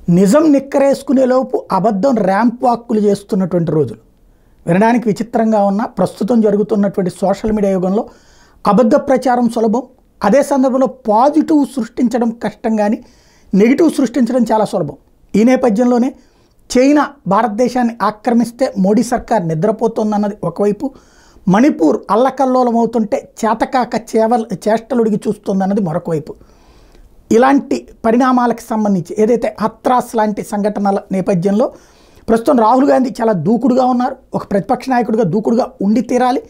నిజం నిక్కరేసుకునే లోపు అబద్ధం ర్యాంప్ వాక్కులు చేస్తున్నటువంటి రోజులు వినడానికి విచిత్రంగా ఉన్న ప్రస్తుతం జరుగుతున్నటువంటి సోషల్ మీడియా యుగంలో అబద్ధ ప్రచారం సులభం. అదే సందర్భంలో పాజిటివ్ సృష్టించడం కష్టం, కానీ నెగిటివ్ సృష్టించడం చాలా సులభం. ఈ నేపథ్యంలోనే చైనా భారతదేశాన్ని ఆక్రమిస్తే మోడీ సర్కార్ నిద్రపోతుందన్నది ఒకవైపు, మణిపూర్ అల్లకల్లోలమవుతుంటే చేతకాక చేష్టలుడిగి చూస్తుందన్నది మరొక వైపు. ఇలాంటి పరిణామాలకు సంబంధించి ఏదైతే హత్రాస్ లాంటి సంఘటనల నేపథ్యంలో ప్రస్తుతం రాహుల్ గాంధీ చాలా దూకుడుగా ఉన్నారు. ఒక ప్రతిపక్ష నాయకుడిగా దూకుడుగా ఉండి తీరాలి.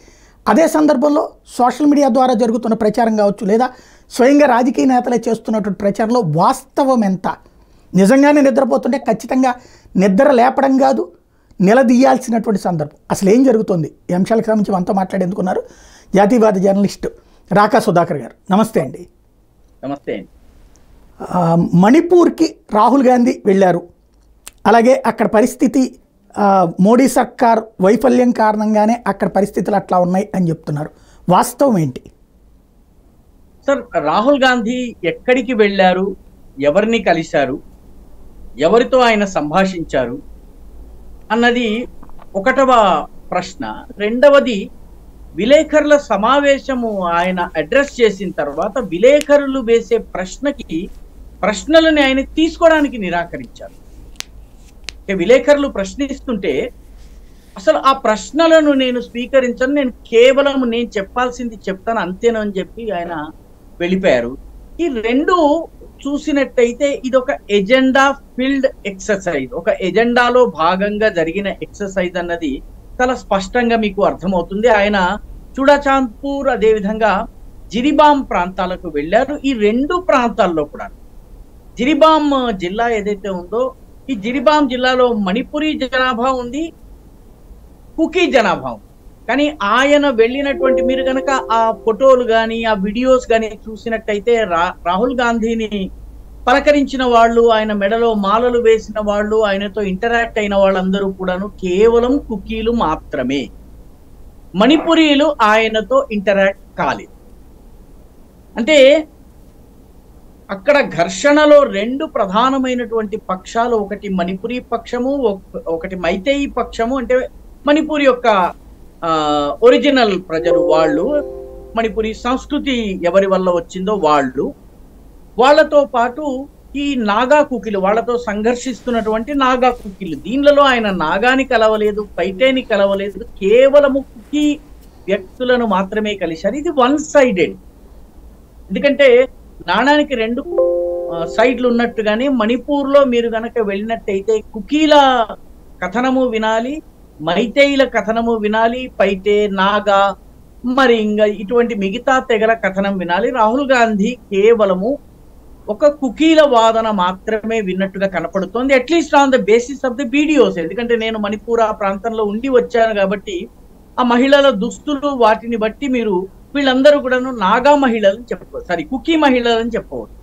అదే సందర్భంలో సోషల్ మీడియా ద్వారా జరుగుతున్న ప్రచారం కావచ్చు, లేదా స్వయంగా రాజకీయ నేతలే చేస్తున్నటువంటి ప్రచారంలో వాస్తవం ఎంత, నిజంగానే నిద్రపోతుంటే ఖచ్చితంగా నిద్ర లేపడం కాదు, నిలదీయాల్సినటువంటి సందర్భం. అసలు ఏం జరుగుతుంది, ఈ అంశాలకు సంబంధించి మనతో మాట్లాడేందుకున్నారు జాతీయవాద జర్నలిస్ట్ రాకా సుధాకర్ గారు. నమస్తే అండి. నమస్తే. మణిపూర్కి రాహుల్ గాంధీ వెళ్ళారు. అలాగే అక్కడ పరిస్థితి మోడీ సర్కార్ వైఫల్యం కారణంగానే అక్కడ పరిస్థితులు అట్లా ఉన్నాయి అని చెప్తున్నారు. వాస్తవం ఏంటి సార్? రాహుల్ గాంధీ ఎక్కడికి వెళ్ళారు, ఎవరిని కలిశారు, ఎవరితో ఆయన సంభాషించారు అన్నది ఒకటవ ప్రశ్న. రెండవది, విలేకరుల సమావేశము ఆయన అడ్రస్ చేసిన తర్వాత విలేకరులు వేసే ప్రశ్నలని ఆయన తీసుకోవడానికి నిరాకరించారు. విలేకరులు ప్రశ్నిస్తుంటే అసలు ఆ ప్రశ్నలను నేను స్వీకరించను, నేను కేవలం నేను చెప్పాల్సింది చెప్తాను అంతేనని అని చెప్పి ఆయన వెళ్ళిపోయారు. ఈ రెండు చూసినట్టయితే ఇది ఒక ఎజెండా ఫిల్డ్ ఎక్సర్సైజ్, ఒక ఎజెండాలో భాగంగా జరిగిన ఎక్సర్సైజ్ అన్నది చాలా స్పష్టంగా మీకు అర్థమవుతుంది. ఆయన చూడాచాంద్పూర్ అదేవిధంగా జిరిబామ్ ప్రాంతాలకు వెళ్ళారు. ఈ రెండు ప్రాంతాల్లో కూడా జిరిబామ్ జిల్లా ఏదైతే ఉందో, ఈ జిరిబామ్ జిల్లాలో మణిపురీ జనాభా ఉంది, కుకీ జనాభా ఉంది. కానీ ఆయన వెళ్ళినటువంటి, మీరు కనుక ఆ ఫోటోలు కానీ ఆ వీడియోస్ కానీ చూసినట్టయితే రాహుల్ గాంధీని పలకరించిన వాళ్ళు, ఆయన మెడలో మాలలు వేసిన వాళ్ళు, ఆయనతో ఇంటరాక్ట్ అయిన వాళ్ళందరూ కూడాను కేవలం కుకీలు మాత్రమే. మణిపురీలు ఆయనతో ఇంటరాక్ట్ కాలేదు. అంటే అక్కడ ఘర్షణలో రెండు ప్రధానమైనటువంటి పక్షాలు, ఒకటి మణిపురీ పక్షము, ఒకటి మైతేయి పక్షము. అంటే మణిపూర్ యొక్క ఒరిజినల్ ప్రజలు వాళ్ళు, మణిపురీ సంస్కృతి ఎవరి వల్ల వచ్చిందో వాళ్ళతో పాటు ఈ నాగా కుకీలు, వాళ్ళతో సంఘర్షిస్తున్నటువంటి నాగా కుకీలు. దీనిలో ఆయన నాగాని కలవలేదు, పైటేని కలవలేదు, కేవలము కుకీ వ్యక్తులను మాత్రమే కలిశారు. ఇది వన్ సైడెడ్. ఎందుకంటే నాణానికి రెండు సైడ్లు ఉన్నట్టుగానే మణిపూర్లో మీరు గనక వెళ్ళినట్టయితే కుకీల కథనము వినాలి, మైతేయిల కథనము వినాలి, పైటే, నాగా, మరి ఇంకా ఇటువంటి మిగతా తెగల కథనం వినాలి. రాహుల్ గాంధీ కేవలము ఒక కుకీల వాదన మాత్రమే విన్నట్టుగా కనపడుతోంది, at least on the basis of the videos. ఎందుకంటే నేను మణిపూర్ ఆ ప్రాంతంలో ఉండి వచ్చాను కాబట్టి ఆ మహిళల దుస్తులు వాటిని బట్టి మీరు వీళ్ళందరూ కూడాను నాగా మహిళలని చెప్పవచ్చు, సారీ కుకీ మహిళలని చెప్పవచ్చు.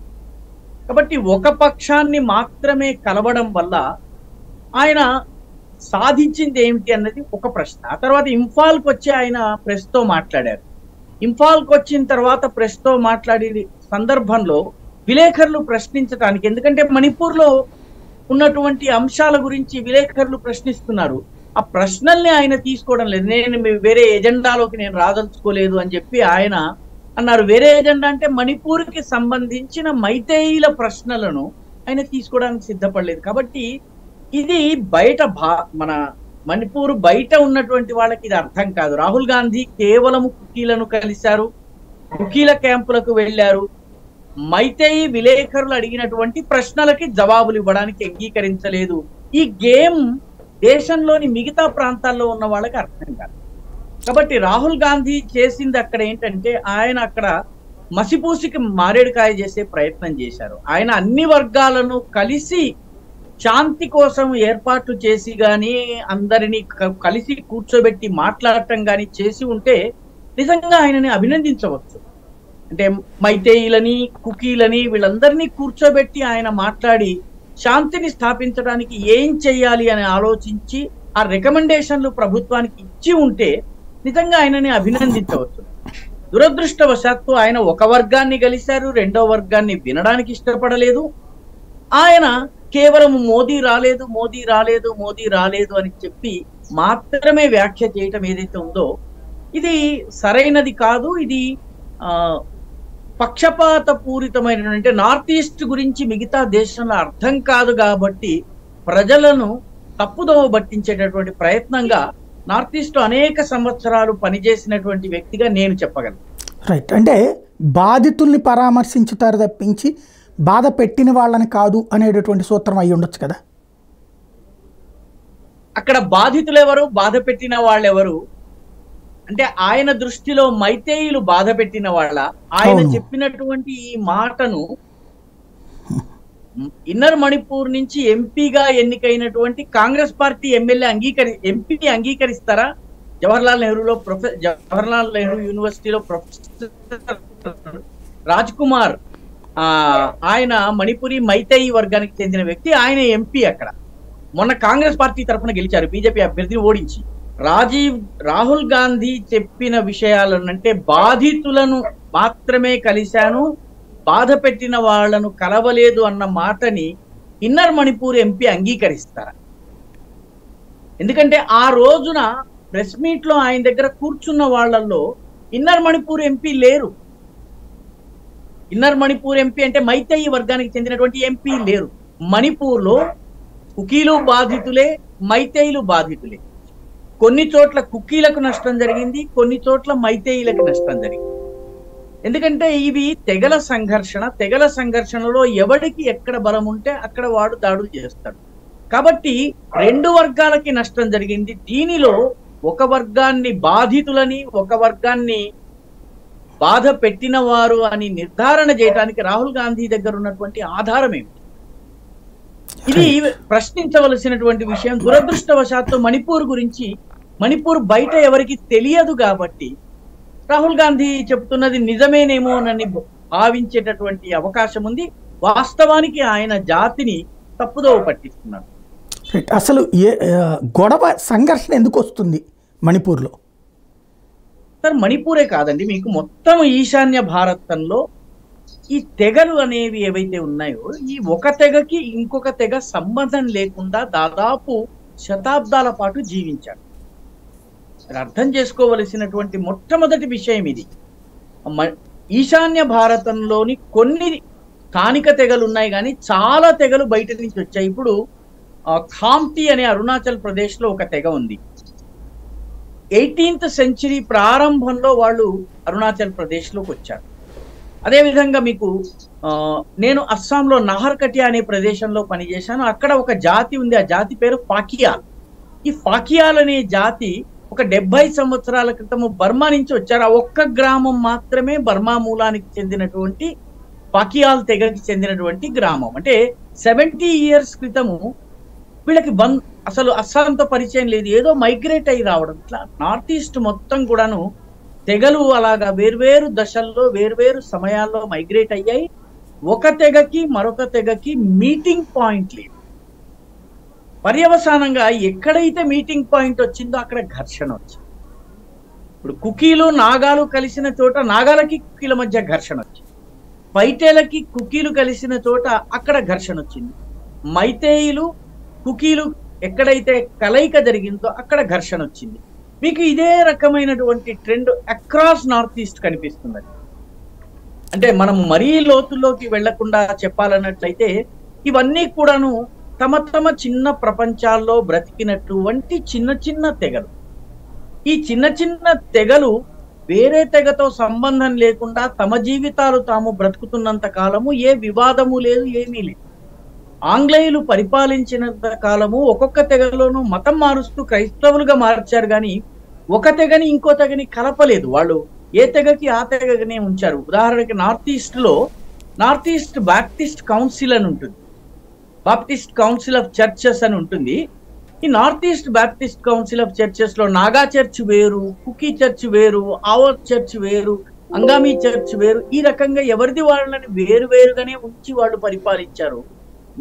కాబట్టి ఒక పక్షాన్ని మాత్రమే కలవడం వల్ల ఆయన సాధించింది ఏమిటి అన్నది ఒక ప్రశ్న. ఆ తర్వాత ఇంఫాల్కి వచ్చి ఆయన ప్రెస్తో మాట్లాడారు. ఇంఫాల్కి వచ్చిన తర్వాత ప్రెస్తో మాట్లాడే సందర్భంలో విలేకరులు ప్రశ్నించడానికి, ఎందుకంటే మణిపూర్లో ఉన్నటువంటి అంశాల గురించి విలేకరులు ప్రశ్నిస్తున్నారు, ఆ ప్రశ్నల్ని ఆయన తీసుకోవడం లేదు. నేను వేరే ఎజెండాలోకి నేను రాదలుచుకోలేదు అని చెప్పి ఆయన అన్నారు. వేరే ఎజెండా అంటే మణిపూర్కి సంబంధించిన మైతేయిల ప్రశ్నలను ఆయన తీసుకోవడానికి సిద్ధపడలేదు. కాబట్టి ఇది బయట మన మణిపూర్ బయట ఉన్నటువంటి వాళ్ళకి ఇది అర్థం కాదు. రాహుల్ గాంధీ కేవలం కుకీలను కలిశారు, కుకీల క్యాంపులకు వెళ్ళారు, మైతేయి విలేకరులు అడిగినటువంటి ప్రశ్నలకి జవాబులు ఇవ్వడానికి అంగీకరించలేదు. ఈ గేమ్ దేశంలోని మిగతా ప్రాంతాల్లో ఉన్న వాళ్ళకి అర్థం కాదు. కాబట్టి రాహుల్ గాంధీ చేసింది అక్కడ ఏంటంటే, ఆయన అక్కడ మసిపూసికి మారేడుకాయ చేసే ప్రయత్నం చేశారు. ఆయన అన్ని వర్గాలను కలిసి శాంతి కోసం ఏర్పాట్లు చేసి కానీ, అందరినీ కలిసి కూర్చోబెట్టి మాట్లాడటం కానీ చేసి ఉంటే నిజంగా ఆయనని అభినందించవచ్చు. అంటే మైతేయిలని, కుకీలని వీళ్ళందరినీ కూర్చోబెట్టి ఆయన మాట్లాడి శాంతిని స్థాపించడానికి ఏం చెయ్యాలి అని ఆలోచించి ఆ రికమెండేషన్లు ప్రభుత్వానికి ఇచ్చి ఉంటే నిజంగా ఆయనని అభినందించవచ్చు. దురదృష్టవశాత్తు ఆయన ఒక వర్గాన్ని కలిశారు, రెండో వర్గాన్ని వినడానికి ఇష్టపడలేదు. ఆయన కేవలం మోదీ రాలేదు మోదీ రాలేదు మోదీ రాలేదు అని చెప్పి మాత్రమే వ్యాఖ్య చేయటం ఏదైతే ఉందో ఇది సరైనది కాదు. ఇది పక్షపాత పూరితమైన, అంటే నార్త్ ఈస్ట్ గురించి మిగతా దేశంలో అర్థం కాదు కాబట్టి ప్రజలను తప్పుదోవ పట్టించేటటువంటి ప్రయత్నంగా నార్త్ ఈస్ట్ అనేక సంవత్సరాలు పనిచేసినటువంటి వ్యక్తిగా నేను చెప్పగలను. రైట్. అంటే బాధితుల్ని పరామర్శించుతారు తప్పించి బాధ పెట్టిన వాళ్ళని కాదు అనేటటువంటి సూత్రం అయి ఉండొచ్చు కదా. అక్కడ బాధితులు ఎవరు, బాధ పెట్టిన వాళ్ళెవరు అంటే ఆయన దృష్టిలో మైతేయులు బాధ పెట్టిన వాళ్ళ, ఆయన చెప్పినటువంటి ఈ మాటను ఇన్నర్ మణిపూర్ నుంచి ఎంపీగా ఎన్నికైనటువంటి కాంగ్రెస్ పార్టీ ఎంపీ అంగీకరిస్తారా? జవహర్లాల్ నెహ్రూ యూనివర్సిటీలో ప్రొఫెసర్ రాజ్ కుమార్ ఆయన మణిపురి మైతేయి వర్గానికి చెందిన వ్యక్తి, ఆయన ఎంపీ అక్కడ. మొన్న కాంగ్రెస్ పార్టీ తరఫున గెలిచారు బీజేపీ అభ్యర్థిని ఓడించి. రాహుల్ గాంధీ చెప్పిన విషయాలను, అంటే బాధితులను మాత్రమే కలిశాను, బాధ పెట్టిన వాళ్లను కలవలేదు అన్న మాటని ఇన్నర్ మణిపూర్ ఎంపీ అంగీకరిస్తారా? ఎందుకంటే ఆ రోజున ప్రెస్ మీట్ లో ఆయన దగ్గర కూర్చున్న వాళ్ళల్లో ఇన్నర్ మణిపూర్ ఎంపీ లేరు. ఇన్నర్ మణిపూర్ ఎంపీ అంటే మైతేయి వర్గానికి చెందినటువంటి ఎంపీ లేరు. మణిపూర్ లో కుకీలు బాధితులే, మైతేయులు బాధితులే. కొన్ని చోట్ల కుకీలకు నష్టం జరిగింది, కొన్ని చోట్ల మైతేయులకు నష్టం జరిగింది. ఎందుకంటే ఇవి తెగల సంఘర్షణలో ఎవడికి ఎక్కడ బలం ఉంటే అక్కడ వాడు దాడులు చేస్తాడు. కాబట్టి రెండు వర్గాలకి నష్టం జరిగింది. దీనిలో ఒక వర్గాన్ని బాధితులని, ఒక వర్గాన్ని బాధ పెట్టిన వారు అని నిర్ధారణ చేయడానికి రాహుల్ గాంధీ దగ్గర ఉన్నటువంటి ఆధారం ఏమిటి? ఇది ప్రశ్నించవలసినటువంటి విషయం. దురదృష్టవశాత్తు మణిపూర్ బయట ఎవరికి తెలియదు కాబట్టి రాహుల్ గాంధీ చెప్తున్నది నిజమేనేమోనని భావించేటటువంటి అవకాశం ఉంది. వాస్తవానికి ఆయన జాతిని తప్పుదోవ పట్టిస్తున్నారు. అసలు గొడవ సంఘర్షణ ఎందుకు వస్తుంది మణిపూర్లో? సార్ మణిపూరే కాదండి, మీకు మొత్తం ఈశాన్య భారతంలో ఈ తెగలు అనేవి ఏవైతే ఉన్నాయో, ఈ ఒక తెగకి ఇంకొక తెగ సంబంధం లేకుండా దాదాపు శతాబ్దాల పాటు జీవించారు. అర్థం చేసుకోవలసినటువంటి మొట్టమొదటి విషయం ఇది. ఈశాన్య భారతంలోని కొన్ని స్థానిక తెగలు ఉన్నాయి, కానీ చాలా తెగలు బయట నుంచి వచ్చాయి. ఇప్పుడు ఖామ్తి అనే అరుణాచల్ ప్రదేశ్ లో ఒక తెగ ఉంది. 18th సెంచరీ ప్రారంభంలో వాళ్ళు అరుణాచల్ ప్రదేశ్ లోకి వచ్చారు. అదేవిధంగా మీకు నేను అస్సాంలో నహర్కటియా అనే ప్రదేశంలో పనిచేశాను. అక్కడ ఒక జాతి ఉంది, ఆ జాతి పేరు పాకియాల్. ఈ పాకియాల్ అనే జాతి ఒక 70 సంవత్సరాల క్రితము బర్మా నుంచి వచ్చారు. ఆ ఒక్క గ్రామం మాత్రమే బర్మా మూలానికి చెందినటువంటి పాకియాల్ తెగకి చెందినటువంటి గ్రామం. అంటే 70 years క్రితము వీళ్ళకి అసలు అస్సాంతో పరిచయం లేదు, ఏదో మైగ్రేట్ అయ్యి రావడం. ఇట్లా నార్త్ ఈస్ట్ మొత్తం కూడాను తెగలు అలాగా వేర్వేరు దశల్లో వేర్వేరు సమయాల్లో మైగ్రేట్ అయ్యాయి. ఒక తెగకి మరొక తెగకి మీటింగ్ పాయింట్ లేదు. పర్యవసానంగా ఎక్కడైతే మీటింగ్ పాయింట్ వచ్చిందో అక్కడ ఘర్షణ వచ్చింది. ఇప్పుడు కుకీలు నాగాలు కలిసిన చోట నాగాలకి కుకీల మధ్య ఘర్షణ వచ్చింది. పైటేలకి కుకీలు కలిసిన చోట అక్కడ ఘర్షణ వచ్చింది. మైతేయులు కుకీలు ఎక్కడైతే కలయిక జరిగిందో అక్కడ ఘర్షణ వచ్చింది. మీకు ఇదే రకమైనటువంటి ట్రెండ్ అక్రాస్ నార్త్ ఈస్ట్ కనిపిస్తుంది. అంటే మనం మరీ లోతుల్లోకి వెళ్లకుండా చెప్పాలన్నట్లయితే ఇవన్నీ కూడాను తమ తమ చిన్న ప్రపంచాల్లో బ్రతికినటువంటి చిన్న చిన్న తెగలు. ఈ చిన్న చిన్న తెగలు వేరే తెగతో సంబంధం లేకుండా తమ జీవితాలు తాము బ్రతుకుతున్నంత కాలము ఏ వివాదము లేదు, ఏమీ లేదు. ఆంగ్లేయులు పరిపాలించినంత కాలము ఒక్కొక్క తెగలోనూ మతం మారుస్తూ క్రైస్తవులుగా మార్చారు, కానీ ఒక తెగని ఇంకో తెగని కలపలేదు. వాళ్ళు ఏ తెగకి ఆ తెగనే ఉంచారు. ఉదాహరణకి నార్త్ ఈస్ట్ బాప్టిస్ట్ కౌన్సిల్ అని ఉంటుంది, బాప్టిస్ట్ కౌన్సిల్ ఆఫ్ చర్చెస్ అని ఉంటుంది. ఈ north east Baptist council of churches లో నాగా చర్చ్ వేరు, కుకీ చర్చ్ వేరు, ఆవర్ చర్చ్ వేరు, అంగామీ చర్చ్ వేరు. ఈ రకంగా ఎవరిది వాళ్ళని వేరుగానే ఉంచి వాళ్ళు పరిపాలించారు.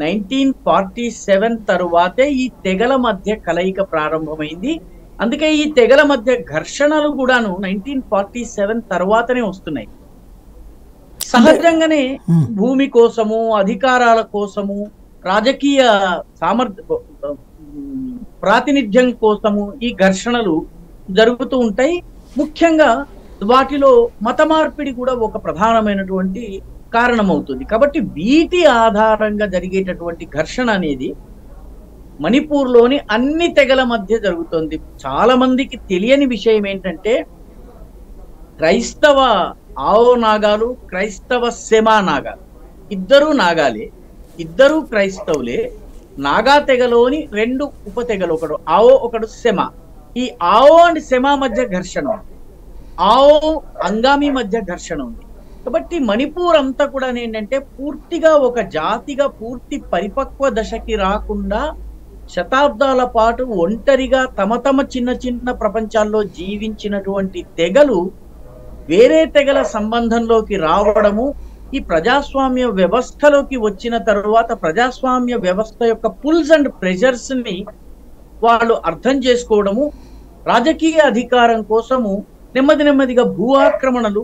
1947 తరువాతే ఈ తెగల మధ్య కలయిక ప్రారంభమైంది. అందుకే ఈ తెగల మధ్య ఘర్షణలు కూడాను 1947 తర్వాతనే వస్తున్నాయి. సహజంగానే భూమి కోసము, అధికారాల కోసము, రాజకీయ సామర్థ్య ప్రాతినిధ్యం కోసము ఈ ఘర్షణలు జరుగుతూ ఉంటాయి. ముఖ్యంగా వాటిలో మత మార్పిడి కూడా ఒక ప్రధానమైనటువంటి కారణమవుతుంది. కాబట్టి వీటి ఆధారంగా జరిగేటటువంటి ఘర్షణ అనేది మణిపూర్లోని అన్ని తెగల మధ్య జరుగుతుంది. చాలా మందికి తెలియని విషయం ఏంటంటే క్రైస్తవ ఆవో నాగాలు, క్రైస్తవ సెమా నాగాలు ఇద్దరూ నాగాలే, ఇద్దరూ క్రైస్తవులే. నాగా తెగలోని రెండు ఉప తెగలు, ఒకడు ఆవో ఒకడు సెమా. ఈ ఆవో అండ్ సెమా మధ్య ఘర్షణ ఉంది, ఆవో అంగామి మధ్య ఘర్షణ ఉంది. కాబట్టి మణిపూర్ అంతా కూడా ఏంటంటే పూర్తిగా ఒక జాతిగా పూర్తి పరిపక్వ దశకి రాకుండా శతాబ్దాల పాటు ఒంటరిగా తమ తమ చిన్న చిన్న ప్రపంచాల్లో జీవించినటువంటి తెగలు వేరే తెగల సంబంధంలోకి రావడము, ఈ ప్రజాస్వామ్య వ్యవస్థలోకి వచ్చిన తరువాత ప్రజాస్వామ్య వ్యవస్థ యొక్క పుల్స్ అండ్ ప్రెషర్స్ ని వాళ్ళు అర్థం చేసుకోవడము, రాజకీయ అధికారం కోసము నెమ్మది నెమ్మదిగా భూ ఆక్రమణలు,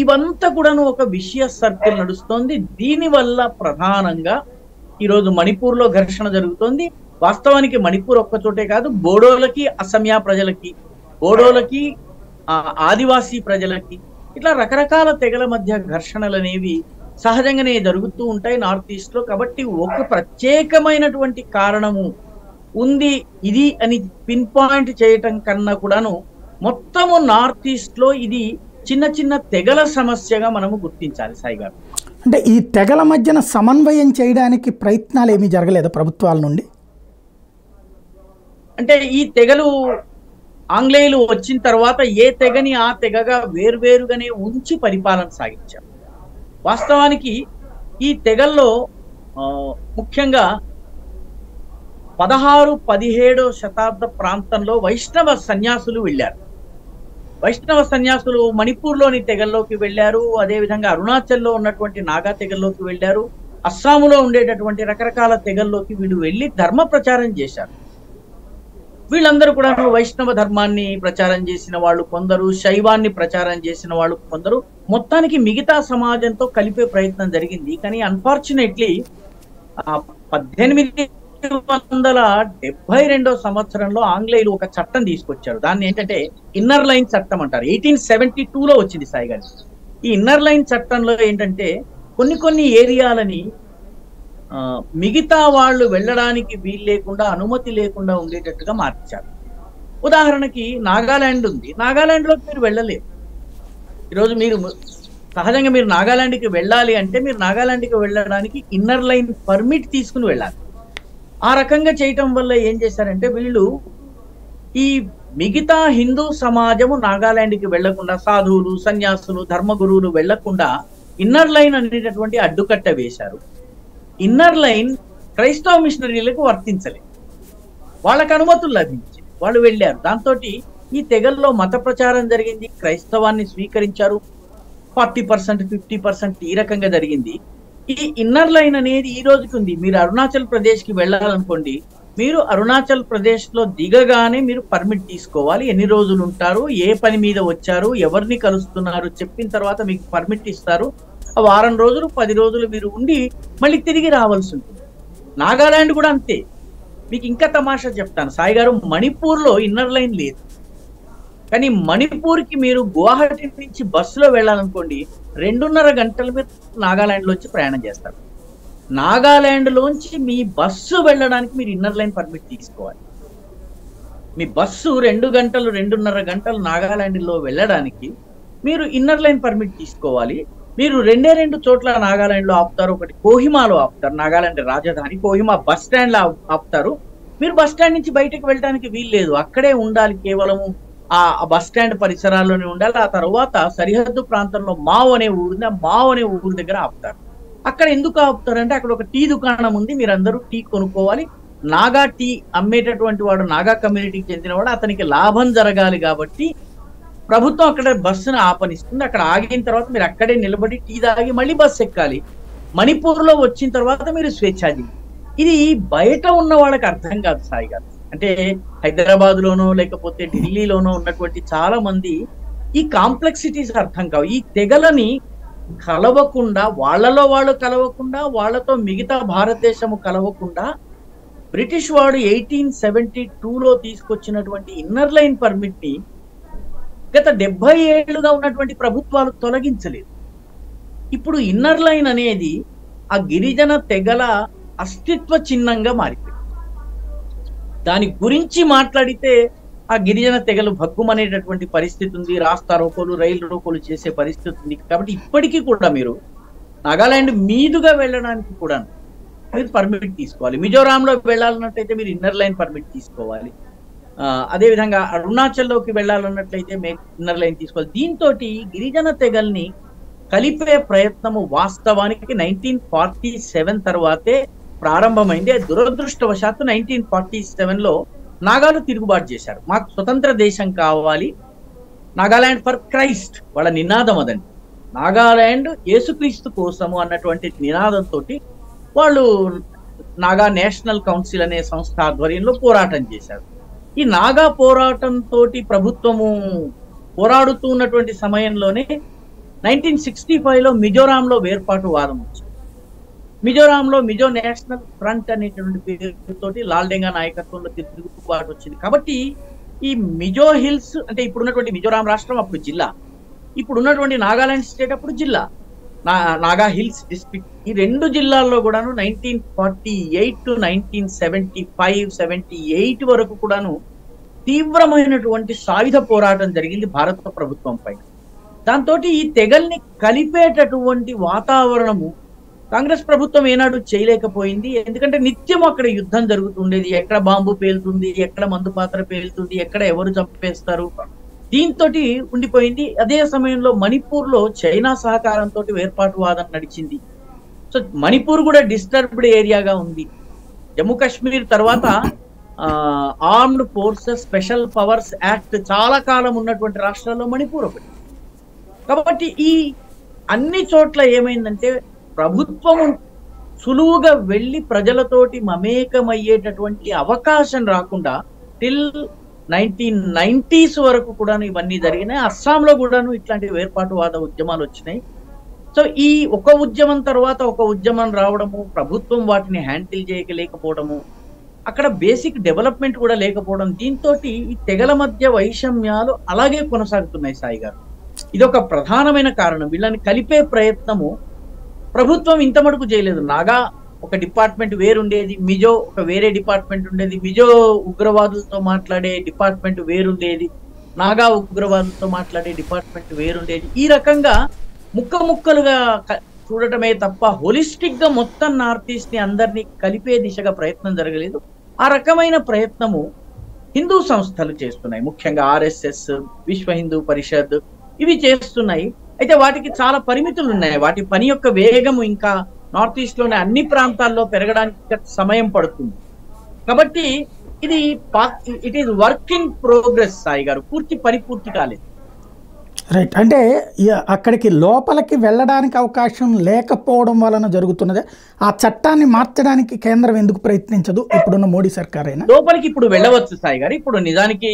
ఇవంతా కూడాను ఒక విషయ సర్కిల్ నడుస్తోంది. దీనివల్ల ప్రధానంగా ఈరోజు మణిపూర్లో ఘర్షణ జరుగుతోంది. వాస్తవానికి మణిపూర్ ఒక్క చోటే కాదు, బోడోలకి అసమ్యా ప్రజలకి, బోడోలకి ఆదివాసీ ప్రజలకి, ఇట్లా రకరకాల తెగల మధ్య ఘర్షణలు అనేవి సహజంగానే జరుగుతూ ఉంటాయి నార్త్ ఈస్ట్ లో. కాబట్టి ఒక ప్రత్యేకమైనటువంటి కారణము ఉంది ఇది అని పిన్ పాయింట్ చేయటం కన్నా కూడాను మొత్తము నార్త్ ఈస్ట్ లో ఇది చిన్న చిన్న తెగల సమస్యగా మనము గుర్తించాలి సాయి గారు. అంటే ఈ తెగల మధ్యన సమన్వయం చేయడానికి ప్రయత్నాలు ఏమీ జరగలేదా ప్రభుత్వాల నుండి? అంటే ఈ తెగలు ఆంగ్లేయులు వచ్చిన తర్వాత ఏ తెగని ఆ తెగగా వేర్వేరుగానే ఉంచి పరిపాలన సాగించారు. వాస్తవానికి ఈ తెగల్లో ముఖ్యంగా 16-17 శతాబ్ద ప్రాంతంలో వైష్ణవ సన్యాసులు వెళ్ళారు. వైష్ణవ సన్యాసులు మణిపూర్లోని తెగల్లోకి వెళ్ళారు, అదేవిధంగా అరుణాచల్లో ఉన్నటువంటి నాగా తెగల్లోకి వెళ్ళారు, అస్సాములో ఉండేటటువంటి రకరకాల తెగల్లోకి వీళ్ళు వెళ్ళి ధర్మ ప్రచారం చేశారు. వీళ్ళందరూ కూడా వైష్ణవ ధర్మాన్ని ప్రచారం చేసిన వాళ్ళు కొందరు, శైవాన్ని ప్రచారం చేసిన వాళ్ళు కొందరు, మొత్తానికి మిగతా సమాజంతో కలిపే ప్రయత్నం జరిగింది. కానీ అన్ఫార్చునేట్లీ 1872 సంవత్సరంలో ఆంగ్లేయులు ఒక చట్టం తీసుకొచ్చారు. దాన్ని ఏంటంటే ఇన్నర్ లైన్ చట్టం అంటారు. 1872లో వచ్చింది సాయి గారి. ఈ ఇన్నర్ లైన్ చట్టంలో ఏంటంటే కొన్ని ఏరియాలని మిగతా వాళ్ళు వెళ్ళడానికి వీలు లేకుండా, అనుమతి లేకుండా ఉండేటట్టుగా మార్చారు. ఉదాహరణకి నాగాలాండ్ ఉంది, నాగాలాండ్లోకి మీరు వెళ్ళలేరు. ఈరోజు మీరు సహజంగా మీరు నాగాలాండ్కి వెళ్ళాలి అంటే మీరు నాగాలాండ్కి వెళ్ళడానికి ఇన్నర్ లైన్ పర్మిట్ తీసుకుని వెళ్ళాలి. ఆ రకంగా చేయటం వల్ల ఏం చేశారంటే వీళ్ళు ఈ మిగతా హిందూ సమాజము నాగాలాండ్కి వెళ్లకుండా, సాధువులు, సన్యాసులు, ధర్మగురువులు వెళ్లకుండా ఇన్నర్ లైన్ అనేటటువంటి అడ్డుకట్ట వేశారు. ఇన్నర్ లైన్ క్రైస్తవ మిషనరీలకు వర్తించలేదు, వాళ్ళకు అనుమతులు లభించింది, వాళ్ళు వెళ్ళారు. దాంతో ఈ తెగల్లో మత ప్రచారం జరిగింది, క్రైస్తవాన్ని స్వీకరించారు. 40%, 50% ఈ రకంగా జరిగింది. ఈ ఇన్నర్ లైన్ అనేది ఈ రోజుకి ఉంది. మీరు అరుణాచల్ ప్రదేశ్కి వెళ్ళాలనుకోండి, మీరు అరుణాచల్ ప్రదేశ్ లో దిగగానే మీరు పర్మిట్ తీసుకోవాలి. ఎన్ని రోజులు ఉంటారు, ఏ పని మీద వచ్చారు, ఎవరిని కలుస్తున్నారు చెప్పిన తర్వాత మీకు పర్మిట్ ఇస్తారు. వారం రోజులు 10 రోజులు మీరు ఉండి మళ్ళీ తిరిగి రావాల్సి ఉంటుంది. నాగాలాండ్ కూడా అంతే. మీకు ఇంకా తమాషా చెప్తాను సాయి గారు, మణిపూర్లో ఇన్నర్ లైన్ లేదు. కానీ మణిపూర్కి మీరు గువాహటి నుంచి బస్సులో వెళ్ళాలనుకోండి, 2.5 గంటలు మీరు నాగాలాండ్లోంచి ప్రయాణం చేస్తారు. నాగాలాండ్లోంచి మీ బస్సు వెళ్ళడానికి మీరు ఇన్నర్ లైన్ పర్మిట్ తీసుకోవాలి. మీ బస్సు 2 గంటలు 2.5 గంటలు నాగాలాండ్లో వెళ్ళడానికి మీరు ఇన్నర్ లైన్ పర్మిట్ తీసుకోవాలి. మీరు 2 చోట్ల నాగాలాండ్లో ఆపుతారు. ఒకటి కోహిమాలో ఆపుతారు, నాగాలాండ్ రాజధాని కోహిమా బస్ స్టాండ్ లో ఆపుతారు. మీరు బస్ స్టాండ్ నుంచి బయటకు వెళ్ళడానికి వీల్లేదు, అక్కడే ఉండాలి, కేవలము ఆ బస్ స్టాండ్ పరిసరాల్లోనే ఉండాలి. ఆ తర్వాత సరిహద్దు ప్రాంతంలో మావ్ అనే ఊరు, మావ్ అనే ఊరు దగ్గర ఆపుతారు. అక్కడ ఎందుకు ఆపుతారంటే అక్కడ ఒక టీ దుకాణం ఉంది, మీరందరూ టీ కొనుక్కోవాలి. నాగా టీ అమ్మేటటువంటి వాడు నాగా కమ్యూనిటీకి చెందినవాడు, అతనికి లాభం జరగాలి కాబట్టి ప్రభుత్వం అక్కడ బస్సును ఆపనిస్తుంది. అక్కడ ఆగిన తర్వాత మీరు అక్కడే నిలబడి టీ తాగి మళ్ళీ బస్సు ఎక్కాలి. మణిపూర్లో వచ్చిన తర్వాత మీరు స్వేచ్ఛాజీ. ఇది బయట ఉన్న వాళ్ళకి అర్థం కాదు సాయి గారు. అంటే హైదరాబాద్ లోనో లేకపోతే ఢిల్లీలోనో ఉన్నటువంటి చాలా మంది ఈ కాంప్లెక్సిటీస్ అర్థం కావు. ఈ తెగలని కలవకుండా, వాళ్ళలో వాళ్ళు కలవకుండా, వాళ్ళతో మిగతా భారతదేశము కలవకుండా బ్రిటిష్ వాడు 1872లో తీసుకొచ్చినటువంటి ఇన్నర్ లైన్ పర్మిట్ ని గత 70 ఏళ్లుగా ఉన్నటువంటి ప్రభుత్వాలు తొలగించలేదు. ఇప్పుడు ఇన్నర్ లైన్ అనేది ఆ గిరిజన తెగల అస్తిత్వ చిహ్నంగా మారిపోయింది. దాని గురించి మాట్లాడితే ఆ గిరిజన తెగలు భగ్గుమనేటటువంటి పరిస్థితి ఉంది. రాస్తా రోకోలు, రైలు రోకోలు చేసే పరిస్థితి ఉంది. కాబట్టి ఇప్పటికీ కూడా మీరు నాగాలాండ్ మీదుగా వెళ్ళడానికి కూడా మీరు పర్మిట్ తీసుకోవాలి. మిజోరాంలో వెళ్ళాలన్నట్లయితే మీరు ఇన్నర్ లైన్ పర్మిట్ తీసుకోవాలి. అదేవిధంగా అరుణాచల్లోకి వెళ్ళాలన్నట్లయితే ఇన్నర్ లైన్ తీసుకోవాలి. దీంతో గిరిజన తెగల్ని కలిపే ప్రయత్నము వాస్తవానికి 1947 తర్వాతే ప్రారంభమైంది. దురదృష్టవశాత్తు 1947లో నాగాలు తిరుగుబాటు చేశారు. మాకు స్వతంత్ర దేశం కావాలి, నాగాలాండ్ ఫర్ క్రైస్ట్ వాళ్ళ నినాదం అదండి. నాగాలాండ్ యేసుక్రీస్తు కోసము అన్నటువంటి నినాదంతో వాళ్ళు నాగా నేషనల్ కౌన్సిల్ అనే సంస్థ ఆధ్వర్యంలో పోరాటం చేశారు. ఈ నాగా పోరాటంతో ప్రభుత్వము పోరాడుతూ ఉన్నటువంటి సమయంలోనే 1965లో మిజోరాంలో వేర్పాటు వాదం వచ్చింది. మిజోరాంలో మిజో నేషనల్ ఫ్రంట్ అనేటువంటి పేరుతోటి లాల్డెంగా నాయకత్వంలో తిరుగుబాటు వచ్చింది. కాబట్టి ఈ మిజో హిల్స్ అంటే ఇప్పుడున్నటువంటి మిజోరాం రాష్ట్రం అప్పుడు జిల్లా, ఇప్పుడు ఉన్నటువంటి నాగాలాండ్ స్టేట్ అప్పుడు జిల్లా, నాగా హిల్స్ డిస్ట్రిక్ట్. ఈ రెండు జిల్లాల్లో కూడాను 1948 టు 1975-78 వరకు కూడాను తీవ్రమైనటువంటి సాయుధ పోరాటం జరిగింది భారత ప్రభుత్వం పైన. దాంతో ఈ తెగల్ని కలిపేటటువంటి వాతావరణము కాంగ్రెస్ ప్రభుత్వం ఏనాడు చేయలేకపోయింది. ఎందుకంటే నిత్యం అక్కడ యుద్ధం జరుగుతుండేది. ఎక్కడ బాంబు పేలుతుంది, ఎక్కడ మందు పాత్ర పేలుతుంది, ఎక్కడ ఎవరు చంపేస్తారు, దీంతో ఉండిపోయింది. అదే సమయంలో మణిపూర్ లో చైనా సహకారంతో వేర్పాటువాదం నడిచింది. సో మణిపూర్ కూడా డిస్టర్బ్డ్ ఏరియాగా ఉంది. జమ్మూ కాశ్మీర్ తర్వాత armed forces special powers act చాలా కాలం ఉన్నటువంటి రాష్ట్రాల్లో మణిపూర్ ఒకటి. కాబట్టి ఈ అన్ని చోట్ల ఏమైందంటే ప్రభుత్వం సులువుగా వెళ్ళి ప్రజలతోటి మమేకమయ్యేటటువంటి అవకాశం రాకుండా టిల్ 1990s వరకు కూడాను ఇవన్నీ జరిగినాయి. అస్సాంలో కూడాను ఇట్లాంటి వేర్పాటువాద ఉద్యమాలు వచ్చినాయి. సో ఈ ఒక ఉద్యమం తర్వాత ఒక ఉద్యమం రావడము, ప్రభుత్వం వాటిని హ్యాండిల్ చేయలేకపోవడము, అక్కడ బేసిక్ డెవలప్మెంట్ కూడా లేకపోవడం, దీంతో ఈ తెగల మధ్య వైషమ్యాలు అలాగే కొనసాగుతున్నాయి. సాయి గారు, ఇదొక ప్రధానమైన కారణం. వీళ్ళని కలిపే ప్రయత్నము ప్రభుత్వం ఇంత మటుకు చేయలేదు. నాగా ఒక డిపార్ట్మెంట్ వేరుండేది, మిజో ఒక వేరే డిపార్ట్మెంట్ ఉండేది, మిజో ఉగ్రవాదులతో మాట్లాడే డిపార్ట్మెంట్ వేరుండేది, నాగా ఉగ్రవాదులతో మాట్లాడే డిపార్ట్మెంట్ వేరుండేది. ఈ రకంగా ముక్కలుగా చూడటమే తప్ప హోలిస్టిక్ గా మొత్తం నార్త్ ఈస్ట్ ని అందరినీ కలిపే దిశగా ప్రయత్నం జరగలేదు. ఆ రకమైన ప్రయత్నము హిందూ సంస్థలు చేస్తున్నాయి, ముఖ్యంగా RSS, విశ్వ హిందూ పరిషత్ ఇవి చేస్తున్నాయి. అయితే వాటికి చాలా పరిమితులు ఉన్నాయి. వాటి పని యొక్క వేగము ఇంకా నార్త్ ఈస్ట్ లోనే అన్ని ప్రాంతాల్లో పెరగడానికి సమయం పడుతుంది. కాబట్టి it is work in progress. Sai గారు, పరిపూర్తి కాలేదు. రైట్. అంటే అక్కడికి లోపలికి వెళ్ళడానికి అవకాశం లేకపోవడం వలన జరుగుతున్నదే. ఆ చట్టాన్ని మార్చడానికి కేంద్రం ఎందుకు ప్రయత్నించదు? ఇప్పుడున్న మోడీ సర్కార్ అయినా లోపలికి ఇప్పుడు వెళ్ళవచ్చు సాయి గారు. ఇప్పుడు నిజానికి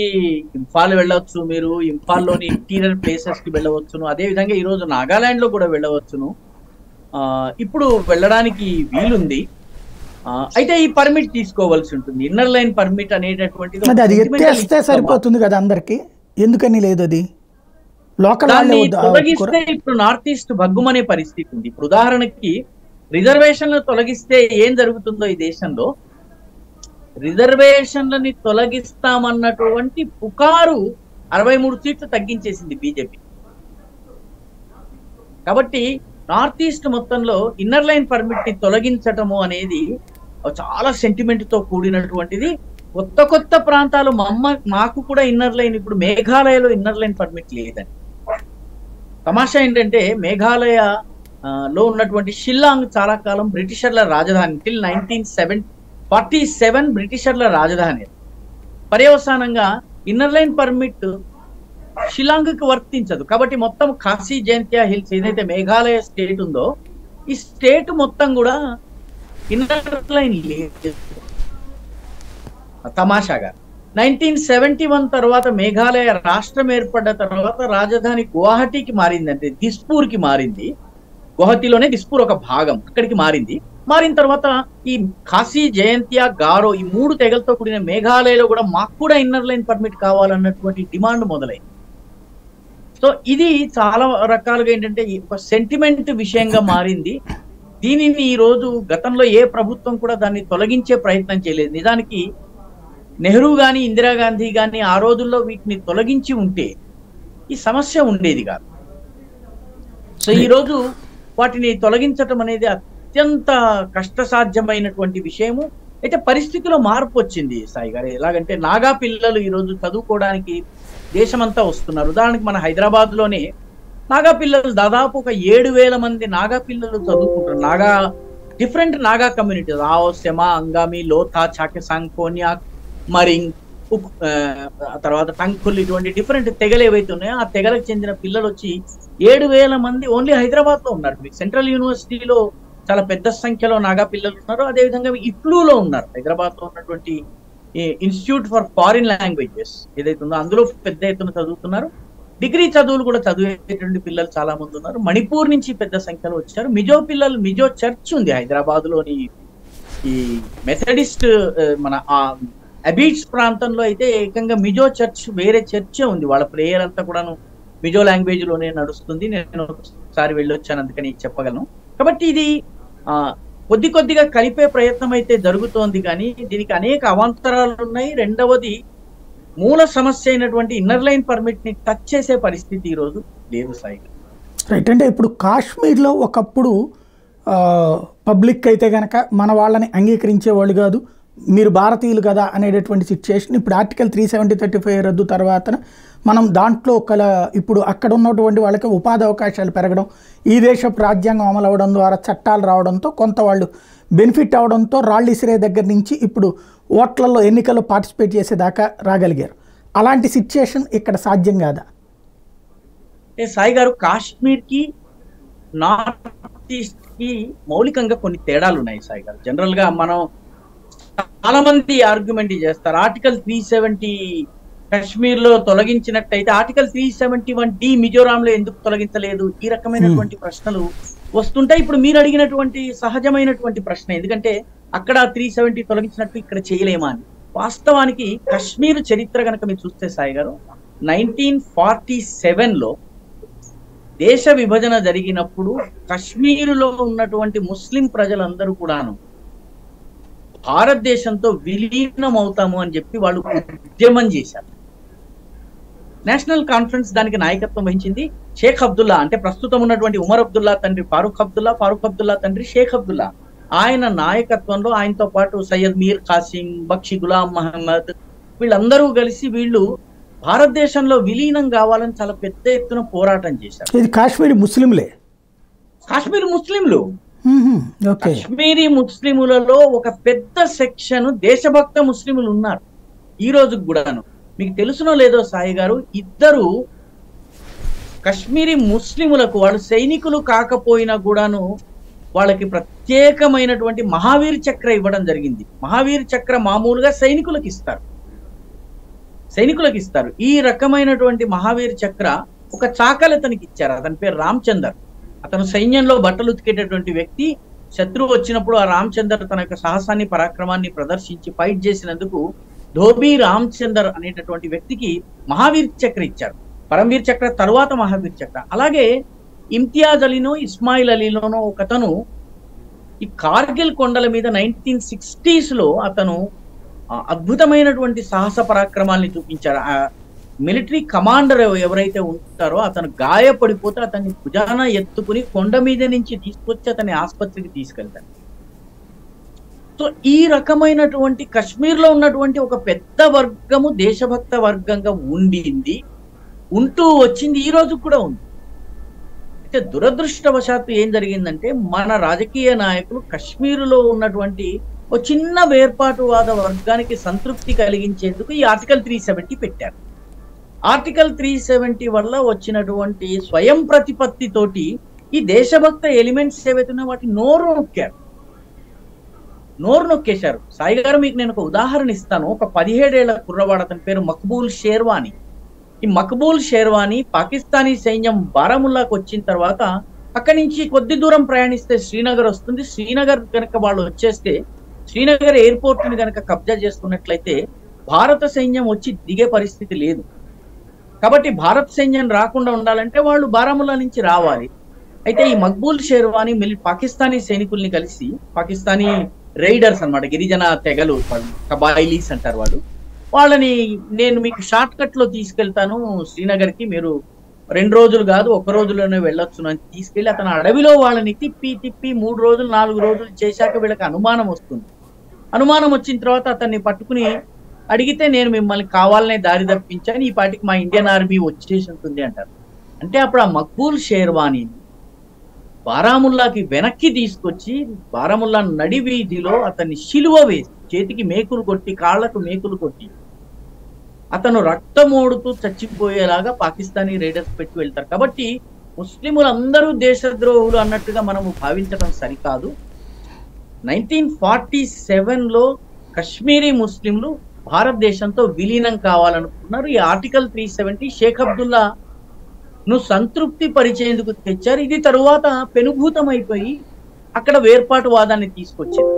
ఇంఫాల్ వెళ్ళవచ్చు, మీరు ఇంఫాల్లోని ఇంటీరియర్ ప్లేసెస్ కి వెళ్ళవచ్చును. అదే విధంగా ఈ రోజు నాగాలాండ్ లో కూడా వెళ్ళవచ్చును. ఇప్పుడు వెళ్ళడానికి వీలుంది. అయితే ఈ పర్మిట్ తీసుకోవాల్సి ఉంటుంది. ఇన్నర్ లైన్ పర్మిట్ అనేటటువంటిది అది ఎత్తేస్తే సరిపోతుంది కదా అందరికి, ఎందుకని లేదు? అది తొలగిస్తే ఇప్పుడు నార్త్ ఈస్ట్ భగ్గుమనే పరిస్థితి ఉంది. ఇప్పుడు ఉదాహరణకి రిజర్వేషన్లు తొలగిస్తే ఏం జరుగుతుందో ఈ దేశంలో, రిజర్వేషన్లని తొలగిస్తామన్నటువంటి పుకారు 63 సీట్లు తగ్గించేసింది బీజేపీ. కాబట్టి నార్త్ ఈస్ట్ మొత్తంలో ఇన్నర్ లైన్ పర్మిట్ ని తొలగించటము అనేది చాలా సెంటిమెంట్ తో కూడినటువంటిది. కొత్త ప్రాంతాలు మాకు కూడా ఇన్నర్ లైన్, ఇప్పుడు మేఘాలయలో ఇన్నర్ లైన్ పర్మిట్ లేదండి. తమాషా ఏంటంటే మేఘాలయ లో ఉన్నటువంటి షిల్లాంగ్ చాలా కాలం బ్రిటిషర్ల రాజధాని, టిల్ 1947 బ్రిటిషర్ల రాజధాని. పర్యవసానంగా ఇన్నర్ లైన్ పర్మిట్ షిల్లాంగ్ కి వర్తించదు. కాబట్టి మొత్తం ఖాసీ జైంతియా హిల్స్ ఏదైతే మేఘాలయ స్టేట్ ఉందో ఈ స్టేట్ మొత్తం కూడా ఇన్నర్ లైన్ లేదు. తమాషాగా 1971 తర్వాత మేఘాలయ రాష్ట్రం ఏర్పడ్డ తర్వాత రాజధాని గువాహటికి మారింది, అంటే దిస్పూర్ కి మారింది. గువాహతిలోనే దిస్పూర్ ఒక భాగం, అక్కడికి మారింది. మారిన తర్వాత ఈ ఖాసీ, జయంతియా, గారో ఈ 3 తెగలతో కూడిన మేఘాలయలో కూడా మాకు కూడా ఇన్నర్ లైన్ పర్మిట్ కావాలన్నటువంటి డిమాండ్ మొదలైంది. సో ఇది చాలా రకాలుగా ఏంటంటే ఒక సెంటిమెంట్ విషయంగా మారింది. దీనిని ఈ రోజు గతంలో ఏ ప్రభుత్వం కూడా దాన్ని తొలగించే ప్రయత్నం చేయలేదు. నిజానికి నెహ్రూ గాని, ఇందిరాగాంధీ గాని ఆ రోజుల్లో వీటిని తొలగించి ఉంటే ఈ సమస్య ఉండేది కాదు. సో ఈ రోజు వాటిని తొలగించటం అనేది అత్యంత కష్టసాధ్యమైనటువంటి విషయము. అయితే పరిస్థితిలో మార్పు వచ్చింది సాయి గారు. ఎలాగంటే నాగా పిల్లలు ఈ రోజు చదువుకోవడానికి దేశమంతా వస్తున్నారు. ఉదాహరణకి మన హైదరాబాద్ లోనే నాగా పిల్లలు దాదాపు ఒక 7,000 మంది నాగా పిల్లలు చదువుకుంటారు. డిఫరెంట్ నాగా కమ్యూనిటీస్, ఆఓ, సెమా, అంగామి, లోథా, చాకెసాంగ్, కోన్యాక్, మరింగ్, తర్వాత టంకుల్, ఇటువంటి డిఫరెంట్ తెగలు ఏవైతే ఉన్నాయో ఆ తెగలకు చెందిన పిల్లలు వచ్చి 7,000 మంది ఓన్లీ హైదరాబాద్ లో ఉన్నారు. మీకు సెంట్రల్ యూనివర్సిటీలో చాలా పెద్ద సంఖ్యలో నాగా పిల్లలు ఉన్నారు. అదేవిధంగా ఇఫ్లూలో ఉన్నారు. హైదరాబాద్ లో ఉన్నటువంటి ఇన్స్టిట్యూట్ ఫర్ ఫారిన్ లాంగ్వేజెస్ ఏదైతే ఉందో అందులో పెద్ద ఎత్తున చదువుతున్నారు. డిగ్రీ చదువులు కూడా చదివేటువంటి పిల్లలు చాలా మంది ఉన్నారు. మణిపూర్ నుంచి పెద్ద సంఖ్యలో వచ్చారు. మిజో చర్చ్ ఉంది హైదరాబాద్ లోని. ఈ మెథడిస్ట్ మన అబీడ్స్ ప్రాంతంలో అయితే ఏకంగా మిజో చర్చ్, వేరే చర్చే ఉంది. వాళ్ళ ప్రేయర్ అంతా కూడాను మిజో లాంగ్వేజ్ లోనే నడుస్తుంది. నేను ఒకసారి వెళ్ళొచ్చాను, అందుకని చెప్పగలను. కాబట్టి ఇది కొద్దిగా కలిపే ప్రయత్నం అయితే జరుగుతోంది, కానీ దీనికి అనేక అవాంతరాలు ఉన్నాయి. రెండవది మూల సమస్య అయినటువంటి ఇన్నర్ లైన్ పర్మిట్ ని టచ్ చేసే పరిస్థితి ఈ రోజు లేదు సాయి. రైట్. అంటే ఇప్పుడు కాశ్మీర్లో ఒకప్పుడు పబ్లిక్ అయితే కనుక మన వాళ్ళని అంగీకరించే వాళ్ళు కాదు, మీరు భారతీయులు కదా అనేటటువంటి సిచ్యుయేషన్. ఇప్పుడు ఆర్టికల్ 370/35 రద్దు తర్వాత మనం దాంట్లో ఇప్పుడు అక్కడ ఉన్నటువంటి వాళ్ళకి ఉపాధి అవకాశాలు పెరగడం, ఈ దేశపు రాజ్యాంగం అమలు అవ్వడం ద్వారా చట్టాలు రావడంతో కొంత వాళ్ళు బెనిఫిట్ అవడంతో రాళ్ళు ఇసిరే దగ్గర నుంచి ఇప్పుడు ఓట్లలో ఎన్నికల్లో పార్టిసిపేట్ చేసేదాకా రాగలిగారు. అలాంటి సిచ్యుయేషన్ ఇక్కడ సాధ్యం కాదా? సాయి గారు, కాశ్మీర్కి నార్త్ ఈస్ట్ కి మౌలికంగా కొన్ని తేడాలు ఉన్నాయి సాయి గారు. జనరల్ గా మనం చాలా మంది ఆర్గ్యుమెంట్ చేస్తారు, ఆర్టికల్ 370 కశ్మీర్ లో తొలగించినట్టయితే ఆర్టికల్ 371D మిజోరాంలో ఎందుకు తొలగించలేదు? ఈ రకమైనటువంటి ప్రశ్నలు వస్తుంటాయి. ఇప్పుడు మీరు అడిగినటువంటి సహజమైనటువంటి ప్రశ్న, ఎందుకంటే అక్కడ 370 తొలగించినట్టు ఇక్కడ చేయలేమా అని. వాస్తవానికి కశ్మీర్ చరిత్ర కనుక మీరు చూస్తే సాయి గారు, 1947లో దేశ విభజన జరిగినప్పుడు కశ్మీరులో ఉన్నటువంటి ముస్లిం ప్రజలందరూ కూడాను భారతదేశంతో విలీనం అవుతాము అని చెప్పి వాళ్ళు ఉద్యమం చేశారు. నేషనల్ కాన్ఫరెన్స్ దానికి నాయకత్వం వహించింది షేక్ అబ్దుల్లా. అంటే ప్రస్తుతం ఉన్నటువంటి ఉమర్ అబ్దుల్లా తండ్రి ఫారూక్ అబ్దుల్లా తండ్రి షేక్ అబ్దుల్లా. ఆయన నాయకత్వంలో ఆయనతో పాటు సయ్యద్ మీర్ ఖాసిం, బక్షి గులాం మహమ్మద్, వీళ్ళందరూ కలిసి వీళ్ళు భారతదేశంలో విలీనం కావాలని చాలా పెద్ద ఎత్తున పోరాటం చేశారు. ఇది కాశ్మీరీ ముస్లింలే. కాశ్మీరీ ముస్లింలు, కాశ్మీరీ ముస్లిములలో ఒక పెద్ద సెక్షన్ దేశభక్త ముస్లిములు ఉన్నారు ఈ రోజు కూడాను. మీకు తెలుసునో లేదో సాయి గారు, ఇద్దరు కశ్మీరీ ముస్లిములకు వాళ్ళు సైనికులు కాకపోయినా కూడాను వాళ్ళకి ప్రత్యేకమైనటువంటి మహావీర్ చక్ర ఇవ్వడం జరిగింది. మహావీర్ చక్ర మామూలుగా సైనికులకు ఇస్తారు. ఈ రకమైనటువంటి మహావీర్ చక్ర ఒక చాకలి అతనికి ఇచ్చారు. అతని పేరు రామచందర్. అతను సైన్యంలో బట్టలు ఉతికేటటువంటి వ్యక్తి. శత్రువు వచ్చినప్పుడు ఆ రామచందర్ తన యొక్క సాహసాన్ని, పరాక్రమాన్ని ప్రదర్శించి ఫైట్ చేసినందుకు ధోబీ రామచందర్ అనేటటువంటి వ్యక్తికి మహావీర్ చక్ర ఇచ్చారు. పరమవీర్ చక్ర తరువాత మహావీర్ చక్ర. అలాగే ఇమ్తియాజ్ అలీనో, ఇస్మాయిల్ అలీలోనో ఒకతను ఈ కార్గిల్ కొండల మీద 1960s లో అతను అద్భుతమైనటువంటి సాహస పరాక్రమాల్ని చూపించారు. ఆ మిలిటరీ కమాండర్ ఎవరైతే ఉంటారో అతను గాయపడిపోతే అతన్ని భుజాన ఎత్తుకుని కొండ మీద నుంచి తీసుకొచ్చి అతని ఆసుపత్రికి తీసుకెళ్తారు. సో ఈ రకమైనటువంటి కశ్మీర్లో ఉన్నటువంటి ఒక పెద్ద వర్గము దేశభక్త వర్గంగా ఉంటూ వచ్చింది, ఈ రోజు కూడా ఉంది. అయితే దురదృష్టవశాత్తు ఏం జరిగిందంటే, మన రాజకీయ నాయకులు కశ్మీరులో ఉన్నటువంటి ఒక చిన్న వేర్పాటువాద వర్గానికి సంతృప్తి కలిగించేందుకు ఈ ఆర్టికల్ 370 పెట్టారు. ఆర్టికల్ 370 వల్ల వచ్చినటువంటి స్వయం ప్రతిపత్తితోటి ఈ దేశభక్త ఎలిమెంట్స్ ఏవైతున్నా వాటి నోరు నొక్కేశారు. సాయి గారు, మీకు నేను ఒక ఉదాహరణ ఇస్తాను. ఒక 17 ఏళ్ల కుర్రవాడు, అతని పేరు మక్బూల్ షేర్వానీ. ఈ మక్బూల్ షేర్వానీ పాకిస్తానీ సైన్యం బారాముల్లాకు వచ్చిన తర్వాత అక్కడి నుంచి కొద్ది దూరం ప్రయాణిస్తే శ్రీనగర్ వస్తుంది. శ్రీనగర్ కనుక వాళ్ళు వచ్చేస్తే, శ్రీనగర్ ఎయిర్పోర్ట్ ని కనుక కబ్జా చేసుకున్నట్లయితే భారత సైన్యం వచ్చి దిగే పరిస్థితి లేదు. కాబట్టి భారత సైన్యం రాకుండా ఉండాలంటే వాళ్ళు బారాముల్లా నుంచి రావాలి. అయితే ఈ మక్బూల్ షేర్వానీ పాకిస్తానీ సైనికుల్ని కలిసి, పాకిస్తానీ రైడర్స్ అన్నమాట, గిరిజన తెగలు, కబాయిలీస్ అంటారు వాళ్ళని నేను మీకు షార్ట్ కట్ లో తీసుకెళ్తాను శ్రీనగర్ కి, మీరు 2 రోజులు కాదు 1 రోజులోనే వెళ్ళొచ్చు అని తీసుకెళ్లి అతను అడవిలో వాళ్ళని తిప్పి 3 రోజులు 4 రోజులు చేశాక వీళ్ళకి అనుమానం వస్తుంది. అనుమానం వచ్చిన తర్వాత అతన్ని పట్టుకుని అడిగితే, నేను మిమ్మల్ని కావాలనే దారి తప్పించాను, ఈ పాటికి మా ఇండియన్ ఆర్మీ వచ్చేసి ఉంటుంది అంటారు. అంటే అప్పుడు ఆ మక్బూల్ షేర్వానీని బారాముల్లాకి వెనక్కి తీసుకొచ్చి బారాముల్లా నడి వీధిలో అతన్ని శిలువ వేసి, చేతికి మేకులు కొట్టి, కాళ్లకు మేకులు కొట్టి, అతను రక్తమోడుతూ చచ్చిపోయేలాగా పాకిస్తానీ రైడర్స్ పెట్టి వెళ్తారు. కాబట్టి ముస్లిములందరూ దేశద్రోహులు అన్నట్టుగా మనము భావించడం సరికాదు. 1947లో కశ్మీరీ ముస్లింలు భారతదేశంతో విలీనం కావాలనుకున్నారు. ఈ ఆర్టికల్ 370 షేక్ అబ్దుల్లా ను సంతృప్తి పరిచేందుకు తెచ్చారు. ఇది తరువాత పెనుభూతం అయిపోయి అక్కడ వేర్పాటువాదాన్ని తీసుకొచ్చింది.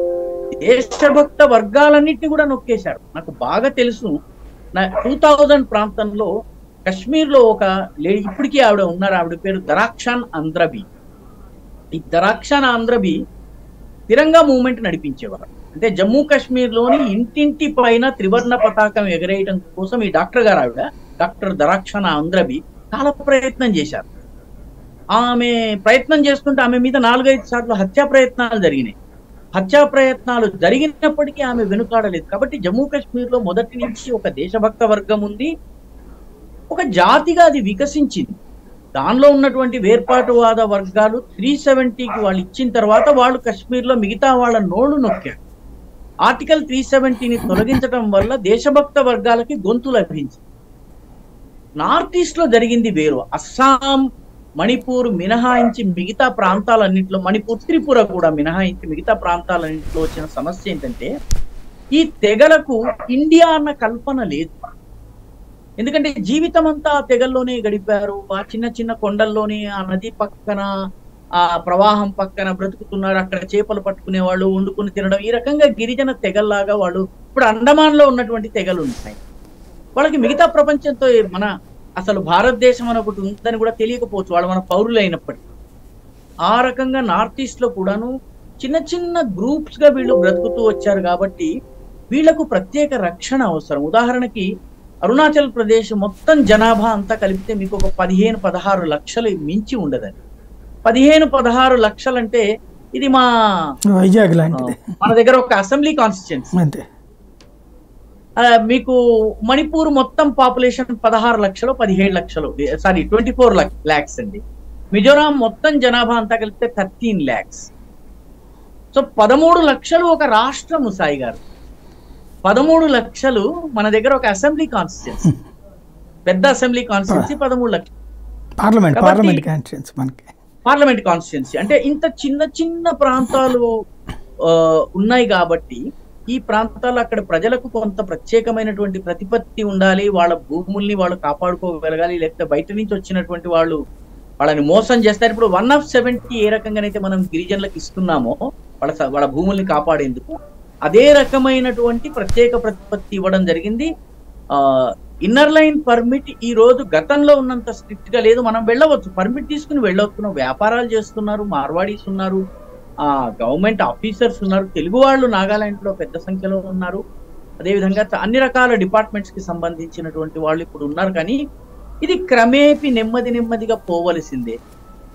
దేశభక్త వర్గాలన్నింటినీ కూడా నొక్కేశాడు. నాకు బాగా తెలుసు, 2000 ప్రాంతంలో కశ్మీర్ లో ఒక లేడీ, ఇప్పటికీ ఆవిడ ఉన్నారు, ఆవిడ పేరు దరాక్షాన్ ఆంధ్రబీ. ఈ దరాక్షాన్ ఆంధ్రబీ తిరంగా మూవ్మెంట్ నడిపించేవారు. అంటే జమ్మూ కాశ్మీర్ లోని ఇంటింటి పైన త్రివర్ణ పతాకం ఎగరేయడం కోసం ఈ డాక్టర్ గారు, ఆవిడ డాక్టర్ దరాక్షాన్ ఆంధ్రబీ చాలా ప్రయత్నం చేశారు. ఆమె ప్రయత్నం చేస్తుంటే ఆమె మీద 4-5 సార్లు హత్యా ప్రయత్నాలు జరిగినాయి. హత్యా ప్రయత్నాలు జరిగినప్పటికీ ఆమె వెనుకాడలేదు. కాబట్టి జమ్మూ కాశ్మీర్ లో మొదటి నుంచి ఒక దేశభక్త వర్గం ఉంది, ఒక జాతిగా అది వికసించింది. దానిలో ఉన్నటువంటి వేర్పాటువాద వర్గాలు 370కి వాళ్ళు ఇచ్చిన తర్వాత వాళ్ళు కశ్మీర్లో మిగతా వాళ్ళ నోళ్లు నొక్కారు. ఆర్టికల్ 370ని తొలగించడం వల్ల దేశభక్త వర్గాలకి గొంతు లభించింది. నార్త్ ఈస్ట్ లో జరిగింది వేరు. అస్సాం, మణిపూర్ మినహాయించి మిగతా ప్రాంతాలన్నింటిలో, మణిపూర్, త్రిపుర కూడా మినహాయించి మిగతా ప్రాంతాలన్నింటిలో వచ్చిన సమస్య ఏంటంటే, ఈ తెగలకు ఇండియా అన్న కల్పన లేదు. ఎందుకంటే జీవితం అంతా ఆ తెగల్లోనే గడిపారు. ఆ చిన్న చిన్న కొండల్లోనే, ఆ నది పక్కన, ఆ ప్రవాహం పక్కన బ్రతుకుతున్నారు. అక్కడ చేపలు పట్టుకునే వాళ్ళు, వండుకుని తినడం, ఈ రకంగా గిరిజన తెగల్లాగా వాళ్ళు. ఇప్పుడు అండమాన్ లో ఉన్నటువంటి తెగలు ఉన్నాయి, వాళ్ళకి మిగతా ప్రపంచంతో మన అసలు భారతదేశం అని ఒకటి ఉందని కూడా తెలియకపోవచ్చు, వాళ్ళు మన పౌరులు అయినప్పటికీ. ఆ రకంగా నార్త్ ఈస్ట్ లో కూడాను చిన్న చిన్న గ్రూప్స్ గా వీళ్ళు బ్రతుకుతూ వచ్చారు. కాబట్టి వీళ్లకు ప్రత్యేక రక్షణ అవసరం. ఉదాహరణకి అరుణాచల్ ప్రదేశ్ మొత్తం జనాభా అంతా కలిపితే మీకు ఒక 15-16 లక్షలు మించి ఉండదండి. 15-16 లక్షలు అంటే ఇది మా వైజాగ్ లాంటిది. మన దగ్గర ఒక అసెంబ్లీ కాన్స్టిట్యుయెన్సీ అంతే. మీకు మణిపూర్ మొత్తం పాపులేషన్ 16 లక్షలు, 17 లక్షలు, సారీ 24 lakhs అండి. మిజోరాం మొత్తం జనాభా అంతా కలిపితే 13 lakhs. సో 13 లక్షలు ఒక రాష్ట్రము సాయి గారు. 13 లక్షలు మన దగ్గర ఒక అసెంబ్లీ కాన్స్టిట్యుయెన్సీ, పెద్ద అసెంబ్లీ కాన్స్టిట్యుయెన్సీ 13 లక్షలు. పార్లమెంట్ కాన్స్టిట్యుయెన్సీ అంటే ఇంత చిన్న చిన్న ప్రాంతాలు ఉన్నాయి. కాబట్టి ఈ ప్రాంతాల్లో అక్కడ ప్రజలకు కొంత ప్రత్యేకమైనటువంటి ప్రతిపత్తి ఉండాలి. వాళ్ళ భూముల్ని వాళ్ళు కాపాడుకోగలగాలి. లేకపోతే బయట నుంచి వచ్చినటువంటి వాళ్ళు వాళ్ళని మోసం చేస్తారు. ఇప్పుడు 1/70 ఏ రకంగానైతే మనం గిరిజనులకు ఇస్తున్నామో వాళ్ళ భూముల్ని కాపాడేందుకు, అదే రకమైనటువంటి ప్రత్యేక ప్రతిపత్తి ఇవ్వడం జరిగింది. ఇన్నర్ లైన్ పర్మిట్ ఈ రోజు గతంలో ఉన్నంత స్ట్రిక్ట్ గా లేదు. మనం వెళ్ళవచ్చు, పర్మిట్ తీసుకుని వెళ్ళవచ్చు. వ్యాపారాలు చేస్తున్నారు, మార్వాడీస్ ఉన్నారు, గవర్నమెంట్ ఆఫీసర్స్ ఉన్నారు, తెలుగు వాళ్ళు నాగాలాండ్ లో పెద్ద సంఖ్యలో ఉన్నారు. అదేవిధంగా అన్ని రకాల డిపార్ట్మెంట్స్ కి సంబంధించినటువంటి వాళ్ళు ఇప్పుడు ఉన్నారు. కానీ ఇది క్రమేపీ నెమ్మదిగా పోవలసిందే.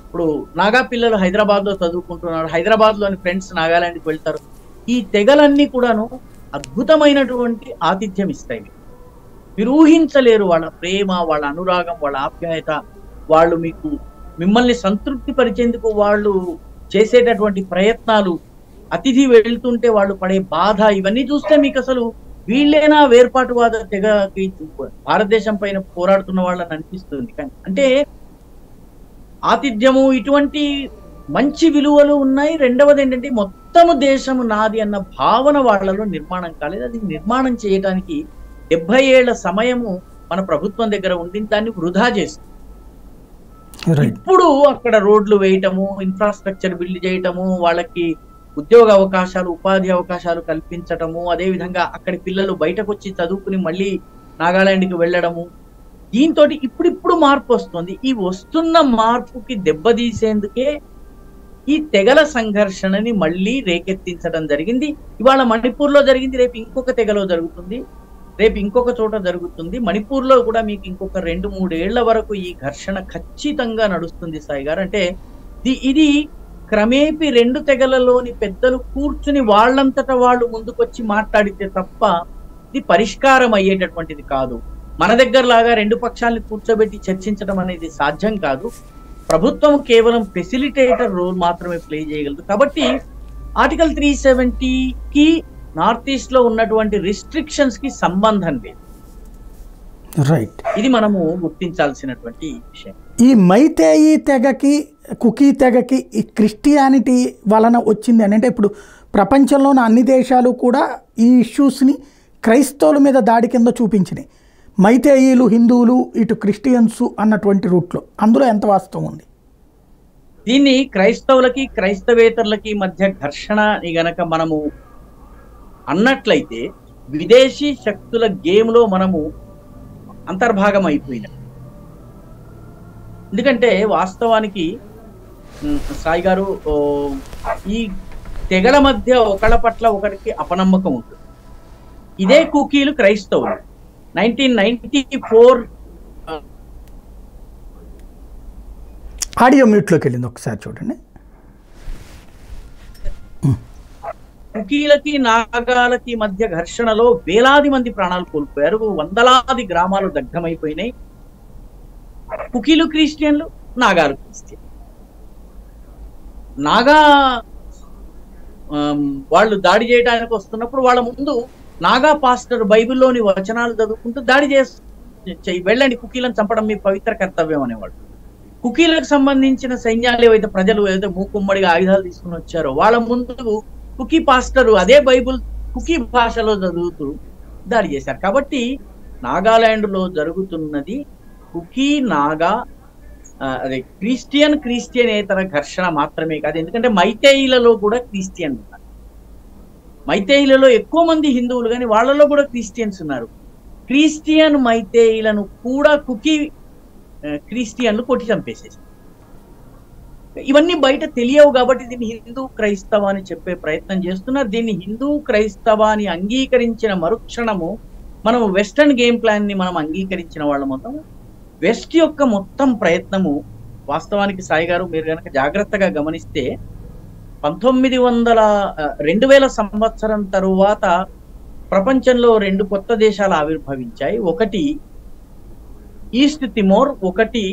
ఇప్పుడు నాగా పిల్లలు హైదరాబాద్ లో చదువుకుంటున్నారు, హైదరాబాద్ లోని ఫ్రెండ్స్ నాగాలాండ్కి వెళ్తారు. ఈ తెగలన్నీ కూడాను అద్భుతమైనటువంటి ఆతిథ్యం ఇస్తాయి. మీరు ఊహించలేరు వాళ్ళ ప్రేమ, వాళ్ళ అనురాగం, వాళ్ళ ఆప్యాయత. వాళ్ళు మిమ్మల్ని సంతృప్తి పరిచేందుకు వాళ్ళు చేసేటటువంటి ప్రయత్నాలు, అతిథి వెళ్తుంటే వాళ్ళు పడే బాధ, ఇవన్నీ చూస్తే మీకు అసలు వీళ్ళేనా వేర్పాటువాద తెగకి భారతదేశం పైన పోరాడుతున్న వాళ్ళని అనిపిస్తుంది. అంటే ఆతిథ్యము, ఇటువంటి మంచి విలువలు ఉన్నాయి. రెండవది ఏంటంటే మొత్తము దేశము నాది అన్న భావన వాళ్ళలో నిర్మాణం కాలేదు. అది నిర్మాణం చేయడానికి 70 ఏళ్ల సమయము మన ప్రభుత్వం దగ్గర ఉండి దాన్ని వృధా చేస్తుంది. రైట్. ఇప్పుడు అక్కడ రోడ్లు వేయటము, ఇన్ఫ్రాస్ట్రక్చర్ బిల్డ్ చేయటము, వాళ్ళకి ఉద్యోగ అవకాశాలు, ఉపాధి అవకాశాలు కల్పించటము, అదే విధంగా అక్కడి పిల్లలు బయటకు వచ్చి చదువుకుని మళ్ళీ నాగాలాండ్కి వెళ్ళడము, దీంతో ఇప్పుడిప్పుడు మార్పు వస్తుంది. ఈ వస్తున్న మార్పుకి దెబ్బతీసేందుకే ఈ తెగల సంఘర్షణని మళ్ళీ రేకెత్తించడం జరిగింది. ఇవాళ మణిపూర్లో జరిగింది, రేపు ఇంకొక తెగలో జరుగుతుంది, రేపు ఇంకొక చోట జరుగుతుంది. మణిపూర్లో కూడా మీకు ఇంకొక 2-3 ఏళ్ల వరకు ఈ ఘర్షణ ఖచ్చితంగా నడుస్తుంది సాయి గారు. అంటే ఇది క్రమేపీ 2 తెగలలోని పెద్దలు కూర్చుని వాళ్ళంతట వాళ్ళు ముందుకొచ్చి మాట్లాడితే తప్ప ఇది పరిష్కారం అయ్యేటటువంటిది కాదు. మన దగ్గర లాగా 2 పక్షాలని కూర్చోబెట్టి చర్చించడం అనేది సాధ్యం కాదు. ప్రభుత్వం కేవలం ఫెసిలిటేటర్ రోల్ మాత్రమే ప్లే చేయగలదు. కాబట్టి ఆర్టికల్ 370కి నార్త్ ఈస్ట్ లో ఉన్నటువంటి రిస్ట్రిక్షన్స్ కి సంబంధం లేదు. రైట్. ఇది మనము గుర్తించాల్సినటువంటి విషయం. ఈ మైతేయి తెగకి, కుకీ తెగకి ఈ క్రిస్టియానిటీ వలన వచ్చింది అని అంటే ఇప్పుడు ప్రపంచంలోని అన్ని దేశాలు కూడా ఈ ఇష్యూస్ని క్రైస్తవుల మీద దాడి కింద చూపించినాయి. మైతేయీలు హిందువులు, ఇటు క్రిస్టియన్స్ అన్నటువంటి రూట్లో అందులో ఎంత వాస్తవం ఉంది? దీన్ని క్రైస్తవులకి క్రైస్తవేతరులకి మధ్య ఘర్షణ గనక మనము అన్నట్లయితే విదేశీ శక్తుల గేమ్ లో మనము అంతర్భాగం అయిపోయినాం. ఎందుకంటే వాస్తవానికి సాయి గారు, ఈ తెగల మధ్య ఒకళ్ళ పట్ల ఒకరికి అపనమ్మకం ఉంటుంది. ఇదే కుకీలు క్రైస్తవులు 1994 ఆడియో మ్యూట్లోకి వెళ్ళింది, ఒకసారి చూడండి. కుకీలకి నాగాలకి మధ్య ఘర్షణలో వేలాది మంది ప్రాణాలు కోల్పోయారు, వందలాది గ్రామాలు దగ్ధమైపోయినాయి. కుకీలు క్రిస్టియన్లు, నాగాలు క్రిస్టియన్. నాగా వాళ్ళు దాడి చేయడానికి వస్తున్నప్పుడు వాళ్ళ ముందు నాగా పాస్టర్ బైబిల్లోని వచనాలు చదువుకుంటూ దాడి వెళ్ళండి, కుకీలను చంపడం మీ పవిత్ర కర్తవ్యం అనేవాళ్ళు. కుకీలకు సంబంధించిన సైన్యాలు ఏవైతే ప్రజలు ఏదైతే మూకుమ్మడిగా ఆయుధాలు తీసుకుని వచ్చారో వాళ్ళ ముందు కుకీ పాస్టర్ అదే బైబిల్ కుకీ భాషలో చదువుతూ దాడి చేశారు. కాబట్టి నాగాలాండ్ లో జరుగుతున్నది కుకీ నాగా అదే క్రిస్టియనేతర ఘర్షణ మాత్రమే కాదు. ఎందుకంటే మైతేయిలలో కూడా క్రిస్టియన్ ఉన్నారు. మైతేయిలలో ఎక్కువ మంది హిందువులు కానీ వాళ్ళలో కూడా క్రిస్టియన్స్ ఉన్నారు. క్రిస్టియన్ మైతేయిలను కూడా కుకీ క్రిస్టియన్లు కొట్టి చంపేసేసి, ఇవన్నీ బయట తెలియవు కాబట్టి దీన్ని హిందూ క్రైస్తవ అని చెప్పే ప్రయత్నం చేస్తున్నారు. దీన్ని హిందూ క్రైస్తవాన్ని అంగీకరించిన మరుక్షణము మనము వెస్టర్న్ గేమ్ ప్లాన్ ని మనం అంగీకరించిన వాళ్ళ మొత్తం వెస్ట్ యొక్క మొత్తం ప్రయత్నము వాస్తవానికి సాయి గారు మీరు కనుక జాగ్రత్తగా గమనిస్తే 2000 సంవత్సరం తరువాత ప్రపంచంలో 2 కొత్త దేశాలు ఆవిర్భవించాయి. ఒకటి ఈస్ట్ తిమోర్, ఒకటి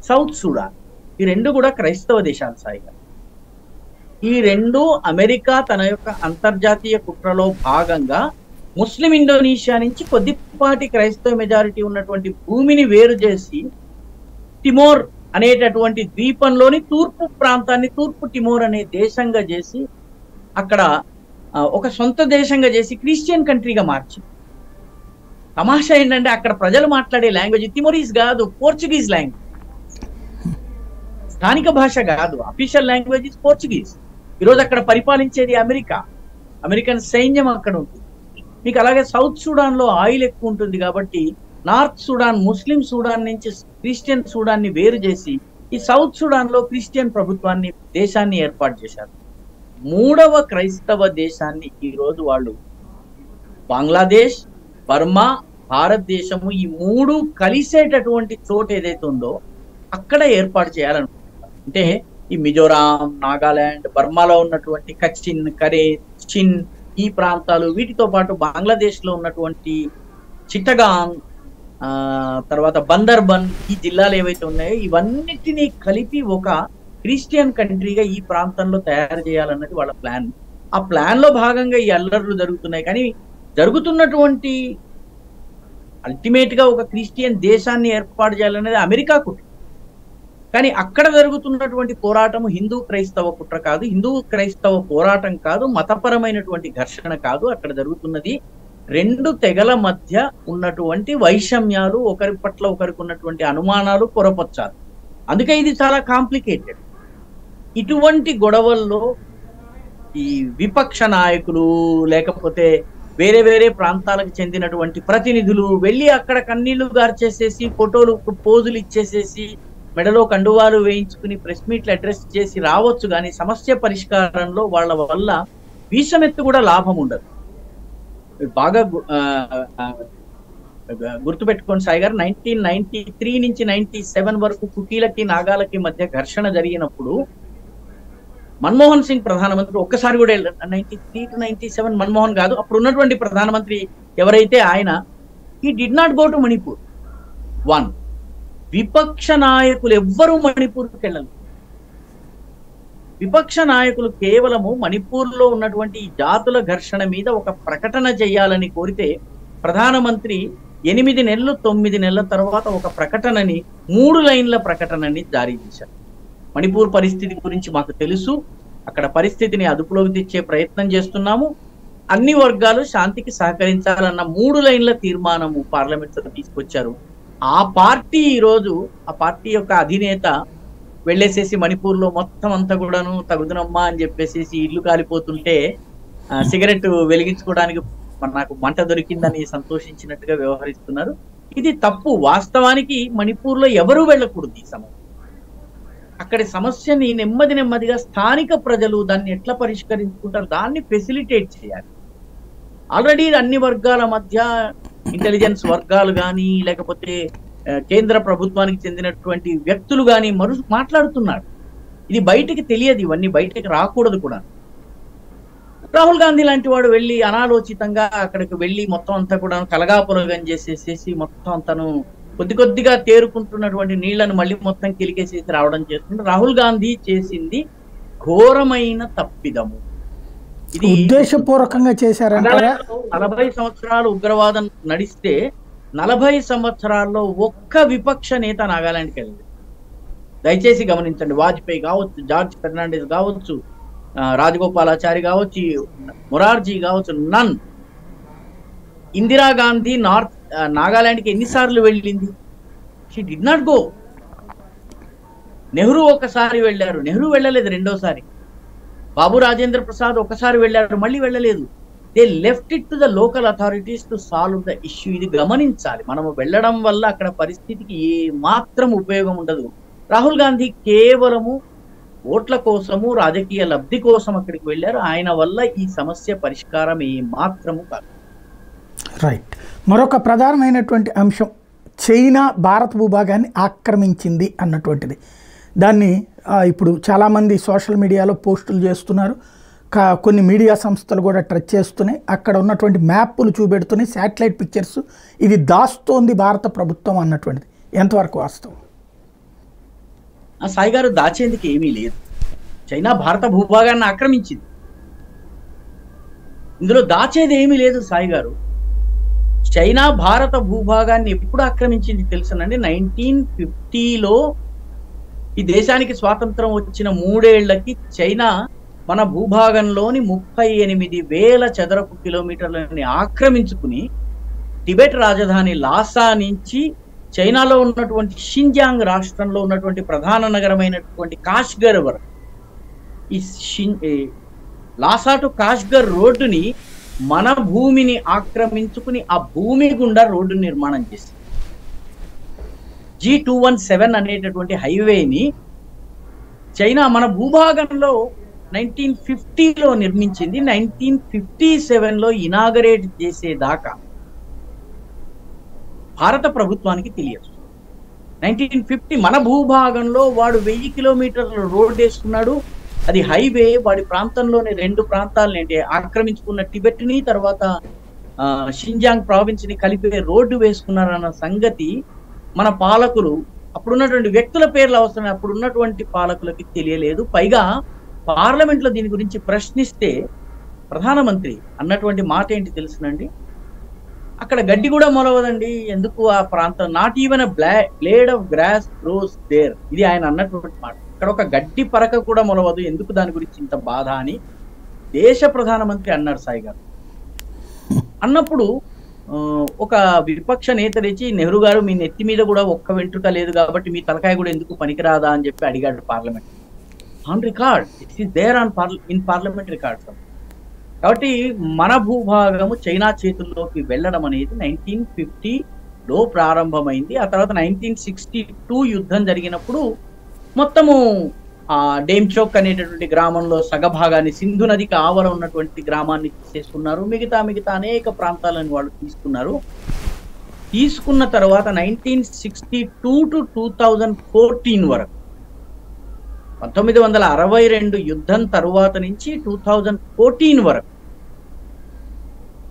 సౌత్ సుడాన్. ఈ 2 కూడా క్రైస్తవ దేశాలు సాయి గారు. ఈ 2 అమెరికా తన యొక్క అంతర్జాతీయ కుట్రలో భాగంగా ముస్లిం ఇండోనేషియా నుంచి కొద్దిపాటి క్రైస్తవ మెజారిటీ ఉన్నటువంటి భూమిని వేరు చేసి తిమోర్ అనేటటువంటి ద్వీపంలోని తూర్పు ప్రాంతాన్ని తూర్పు తిమోర్ అనే దేశంగా చేసి అక్కడ ఒక సొంత దేశంగా చేసి క్రిస్టియన్ కంట్రీగా మార్చింది. తమాషా ఏంటంటే అక్కడ ప్రజలు మాట్లాడే లాంగ్వేజ్ తిమోరీస్ కాదు, పోర్చుగీస్ లాంగ్వేజ్. స్థానిక భాష కాదు, అఫీషియల్ లాంగ్వేజ్ ఇస్ పోర్చుగీస్. ఈరోజు అక్కడ పరిపాలించేది అమెరికన్ సైన్యం అక్కడ ఉంటుంది. మీకు అలాగే సౌత్ సుడాన్ లో ఆయిల్ ఎక్కువ ఉంటుంది కాబట్టి నార్త్ సుడాన్ ముస్లిం సుడాన్ నుంచి క్రిస్టియన్ సుడాన్ ని వేరు చేసి ఈ సౌత్ సుడాన్ లో క్రిస్టియన్ ప్రభుత్వాన్ని దేశాన్ని ఏర్పాటు చేశారు. 3వ క్రైస్తవ దేశాన్ని ఈ రోజు వాళ్ళు బంగ్లాదేశ్, బర్మా, భారతదేశము ఈ 3 కలిసేటటువంటి చోటు ఏదైతే ఉందో అక్కడ ఏర్పాటు చేయాలనుకుంటున్నారు. అంటే ఈ మిజోరాం, నాగాలాండ్, బర్మాలో ఉన్నటువంటి కచిన్, కరే, చిన్ ఈ ప్రాంతాలు, వీటితో పాటు బంగ్లాదేశ్ లో ఉన్నటువంటి చిట్టగాంగ్, తర్వాత బందర్బన్ ఈ జిల్లాలు ఏవైతే ఉన్నాయో ఇవన్నిటినీ కలిపి ఒక క్రిస్టియన్ కంట్రీగా ఈ ప్రాంతంలో తయారు చేయాలన్నది వాళ్ళ ప్లాన్. ఆ ప్లాన్ లో భాగంగా ఈ అల్లర్లు జరుగుతున్నాయి. కానీ జరుగుతున్నటువంటి అల్టిమేట్ గా ఒక క్రిస్టియన్ దేశాన్ని ఏర్పాటు చేయాలనేది అమెరికా కుట్ర. కానీ అక్కడ జరుగుతున్నటువంటి పోరాటము హిందూ క్రైస్తవ కుట్ర కాదు, హిందూ క్రైస్తవ పోరాటం కాదు, మతపరమైనటువంటి ఘర్షణ కాదు. అక్కడ జరుగుతున్నది 2 తెగల మధ్య ఉన్నటువంటి వైషమ్యాలు, ఒకరి పట్ల ఒకరికి ఉన్నటువంటి అనుమానాలు, పొరపచ్చాలు. అందుకే ఇది చాలా కాంప్లికేటెడ్. ఇటువంటి గొడవల్లో ఈ విపక్ష నాయకులు లేకపోతే వేరే వేరే ప్రాంతాలకు చెందినటువంటి ప్రతినిధులు వెళ్ళి అక్కడ కన్నీళ్లు గార్చేసేసి ఫోటోలు పోజులు ఇచ్చేసేసి మెడలో కండువాలు వేయించుకుని ప్రెస్ మీట్లు అడ్రస్ చేసి రావచ్చు, కానీ సమస్య పరిష్కారంలో వాళ్ళ వల్ల వీసమెత్తు కూడా లాభం ఉండదు. బాగా గుర్తుపెట్టుకోండి సాయి గారు, 1993 నుంచి 97 వరకు కుకీలకి నాగాలకి మధ్య ఘర్షణ జరిగినప్పుడు మన్మోహన్ సింగ్ ప్రధానమంత్రి ఒక్కసారి కూడా 93 to 97 మన్మోహన్ కాదు, అప్పుడు ఉన్నటువంటి ప్రధానమంత్రి ఎవరైతే ఆయన he did not go to Manipur. One, విపక్ష నాయకులు ఎవ్వరూ మణిపూర్కి వెళ్ళలేదు. విపక్ష నాయకులు కేవలము మణిపూర్లో ఉన్నటువంటి ఈ జాతుల ఘర్షణ మీద ఒక ప్రకటన చేయాలని కోరితే ప్రధానమంత్రి 8 నెలలు 9 నెలల తర్వాత ఒక ప్రకటనని 3 లైన్ల ప్రకటనని జారీ చేశారు. మణిపూర్ పరిస్థితి గురించి మాకు తెలుసు, అక్కడ పరిస్థితిని అదుపులోకి తెచ్చే ప్రయత్నం చేస్తున్నాము, అన్ని వర్గాలు శాంతికి సహకరించాలన్న 3 లైన్ల తీర్మానము పార్లమెంట్లో తీసుకొచ్చారు. ఆ పార్టీ ఈరోజు ఆ పార్టీ యొక్క అధినేత వెళ్ళేసేసి మణిపూర్లో మొత్తం అంతా కూడాను తగుదనమ్మా అని చెప్పేసి ఇల్లు కాలిపోతుంటే సిగరెట్ వెలిగించుకోవడానికి నాకు మంట దొరికిందని సంతోషించినట్టుగా వ్యవహరిస్తున్నారు. ఇది తప్పు. వాస్తవానికి మణిపూర్లో ఎవరు వెళ్ళకూడదు. ఈ సమస్య అక్కడి సమస్యని నెమ్మదిగా స్థానిక ప్రజలు దాన్ని ఎట్లా పరిష్కరించుకుంటారు దాన్ని ఫెసిలిటేట్ చేయాలి. ఆల్రెడీ అన్ని వర్గాల మధ్య ఇంటెలిజెన్స్ వర్గాలు కానీ లేకపోతే కేంద్ర ప్రభుత్వానికి చెందినటువంటి వ్యక్తులు కానీ మాట్లాడుతున్నారు. ఇది బయటికి తెలియదు, ఇవన్నీ బయటికి రాకూడదు కూడా. రాహుల్ గాంధీ లాంటి వాడు వెళ్ళి అనాలోచితంగా అక్కడికి వెళ్ళి మొత్తం అంతా కూడా కలగాపులగం చేసేసేసి మొత్తం అంతను కొద్దిగా తేరుకుంటున్నటువంటి నీళ్లను మళ్ళీ మొత్తం కిలికేసేసి రావడం చేస్తుంది. రాహుల్ గాంధీ చేసింది ఘోరమైన తప్పిదము. ఇది ఉద్దేశపూర్వకంగా చేశారంటారా? 40 సంవత్సరాలు ఉగ్రవాదం నడిస్తే 40 సంవత్సరాల్లో ఒక్క విపక్ష నేత నాగాలాండ్కి వెళ్ళింది. దయచేసి గమనించండి. వాజ్పేయి కావచ్చు, జార్జ్ ఫెర్నాండెస్ కావచ్చు, రాజగోపాలాచారి కావచ్చు, మొరార్జీ కావచ్చు, నన్. ఇందిరాగాంధీ నాగాలాండ్కి ఎన్నిసార్లు వెళ్ళింది? She did not go. Nehru ఒకసారి వెళ్ళారు, నెహ్రూ వెళ్ళలేదు రెండోసారి. బాబు రాజేంద్ర ప్రసాద్ ఒకసారి వెళ్ళారు, మళ్ళీ వెళ్ళలేదు. They left it to the local authorities to solve the issue. ఇది గమనించాలి. మనము వెళ్ళడం వల్ల అక్కడ పరిస్థితికి ఏ మాత్రం ఉపయోగం ఉండదు. రాహుల్ గాంధీ కేవలము ఓట్ల కోసము రాజకీయ లబ్ధి కోసం అక్కడికి వెళ్ళారు. ఆయన వల్ల ఈ సమస్య పరిష్కారం ఏ మాత్రము కాదు. రైట్. మరొక ప్రధానమైనటువంటి అంశం చైనా భారత భూభాగాన్ని ఆక్రమించింది అన్నటువంటిది. దాన్ని ఇప్పుడు చాలామంది సోషల్ మీడియాలో పోస్టులు చేస్తున్నారు, కొన్ని మీడియా సంస్థలు కూడా ట్రచ్ చేస్తున్నాయి. అక్కడ ఉన్నటువంటి మ్యాప్లు చూపెడుతున్నాయి, శాటిలైట్ పిక్చర్స్. ఇది దాస్తోంది భారత ప్రభుత్వం అన్నటువంటిది ఎంతవరకు వాస్తవం? సాయి గారు, దాచేందుకు ఏమీ లేదు. చైనా భారత భూభాగాన్ని ఆక్రమించింది, ఇందులో దాచేది ఏమీ లేదు సాయి గారు. చైనా భారత భూభాగాన్ని ఎప్పుడు ఆక్రమించింది తెలుసునండి? 1950లో ఈ దేశానికి స్వాతంత్రం వచ్చిన 3 ఏళ్లకి చైనా మన భూభాగంలోని 38,000 చదరపు కిలోమీటర్లని ఆక్రమించుకుని టిబెట్ రాజధాని లాసా నుంచి చైనాలో ఉన్నటువంటి షింజాంగ్ రాష్ట్రంలో ఉన్నటువంటి ప్రధాన నగరమైనటువంటి కాష్గర్ వరకు ఈ లాసా టు కాష్గర్ రోడ్డుని మన భూమిని ఆక్రమించుకుని ఆ భూమి గుండా రోడ్డు నిర్మాణం చేసింది. G217 అనేటటువంటి హైవేని చైనా మన భూభాగంలో 1950లో నిర్మించింది. 1957లో ఇనాగరేట్ చేసేదాకా భారత ప్రభుత్వానికి తెలియదు. 1950 మన భూభాగంలో వాడు 1000 కిలోమీటర్ల రోడ్ వేసుకున్నాడు. అది హైవే. వాడి ప్రాంతంలోని 2 ప్రాంతాలని అంటే ఆక్రమించుకున్న టిబెట్ని తర్వాత షింజాంగ్ ప్రావిన్స్ ని కలిపే రోడ్డు వేసుకున్నారన్న సంగతి మన పాలకులు, అప్పుడున్నటువంటి వ్యక్తుల పేర్లు అవసరమే, అప్పుడున్నటువంటి పాలకులకి తెలియలేదు. పైగా పార్లమెంట్లో దీని గురించి ప్రశ్నిస్తే ప్రధానమంత్రి అన్నటువంటి మాట ఏంటి తెలుసునండి? అక్కడ గడ్డి కూడా మొలవదండి, ఎందుకు ఆ ప్రాంతం, not even a blade of grass grows there. ఇది ఆయన అన్నటువంటి మాట. అక్కడ ఒక గడ్డి పరక కూడా మొలవదు, ఎందుకు దాని గురించి ఇంత బాధ అని దేశ ప్రధానమంత్రి అన్నారు సాయి గారు. అన్నప్పుడు ఒక విపక్ష నేత లేచి, నెహ్రూ గారు మీ నెత్తి మీద కూడా ఒక్క వెంట్రుక లేదు కాబట్టి మీ తలకాయ కూడా ఎందుకు పనికిరాదా అని చెప్పి అడిగాడు parliament. On record, it is there in parliament records. కాబట్టి మన భూభాగము చైనా చేతుల్లోకి వెళ్ళడం అనేది 1950లో ప్రారంభమైంది. ఆ తర్వాత 1962 యుద్ధం జరిగినప్పుడు మొత్తము డేమ్చోక్ అనేటటువంటి గ్రామంలో సగభాగాన్ని, సింధు నదికి ఆవల ఉన్నటువంటి గ్రామాన్ని తీసుకున్నారు. మిగతా అనేక ప్రాంతాలను వాళ్ళు తీసుకున్నారు. తీసుకున్న తర్వాత 1962 to 2014 వరకు, 1962 యుద్ధం తరువాత నుంచి 2014 వరకు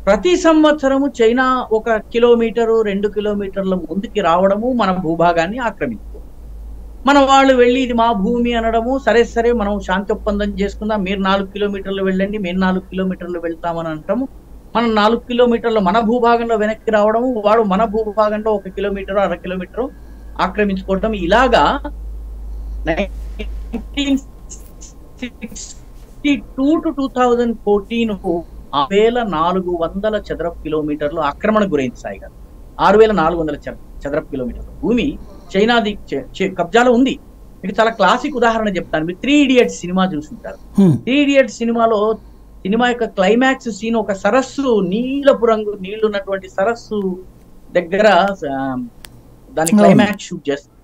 ప్రతి సంవత్సరము చైనా 1 కిలోమీటరు 2 కిలోమీటర్ల ముందుకి రావడము, మన భూభాగాన్ని ఆక్రమించుకోవడం. మన వాళ్ళు వెళ్ళి ఇది మా భూమి అనడము, సరే మనం శాంతి ఒప్పందం చేసుకుందాం, మీరు 4 కిలోమీటర్లు వెళ్ళండి, మేము 4 కిలోమీటర్లు వెళ్తామని అంటాము. మనం 4 కిలోమీటర్లు మన భూభాగంలో వెనక్కి రావడము, వాడు మన భూభాగంలో 1 కిలోమీటరు 1/2 కిలోమీటరు ఆక్రమించుకోవడం. ఇలాగా 1962 to 2014 6,400 చదరపు కిలోమీటర్లు ఆక్రమణకు గురైంది సాయి గారు. 6,400 చదరపు కిలోమీటర్లు భూమి చైనాది కబ్జాలో ఉంది. మీకు చాలా క్లాసిక్ ఉదాహరణ చెప్తాను. మీరు 3 Idiots సినిమా చూసుంటారు. 3 Idiots సినిమా యొక్క క్లైమాక్స్ సీన్ ఒక సరస్సు, నీలపు రంగు నీళ్లు ఉన్నటువంటి సరస్సు దగ్గర దాని క్లైమాక్స్ షూట్ చేస్తారు.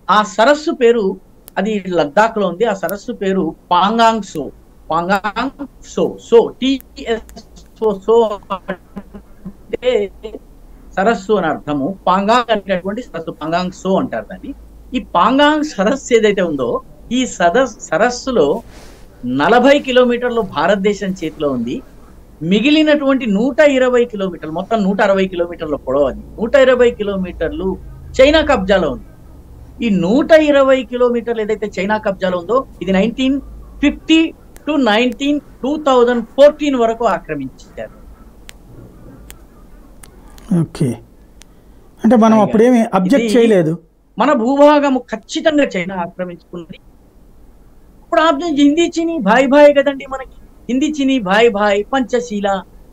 ఆ సరస్సు పేరు, అది లద్దాఖ్ లో ఉంది, ఆ సరస్సు పేరు పాంగాంగ్ సో. అంటే సరస్సు అని అర్థము. పాంగాంగ్ అనేటువంటి సరస్సు, పాంగాంగ్ సో అంటారు దాన్ని. ఈ పాంగాంగ్ సరస్సు ఏదైతే ఉందో, ఈ సరస్సులో 40 కిలోమీటర్లు భారతదేశం చేతిలో ఉంది. మిగిలినటువంటి 120 కిలోమీటర్లు, మొత్తం 160 కిలోమీటర్ల పొడవు, అది 120 కిలోమీటర్లు చైనా కబ్జాలో ఉంది. ఈ 120 కిలోమీటర్లు ఏదైతే చైనా కబ్జాలో ఉందో, ఇది 1950 to 2014 వరకు ఆక్రమించారు. ఓకే, అంటే మనం అప్పుడేమి అబ్జెక్ట్ చేయలేదు. మన భూభాగము ఖచ్చితంగా చైనా ఆక్రమించుకున్నది. ఇప్పుడు హిందీ చీనీ భాయ్ కదండి మనకి. హిందీ చీనీ భాయ్ పంచశీల,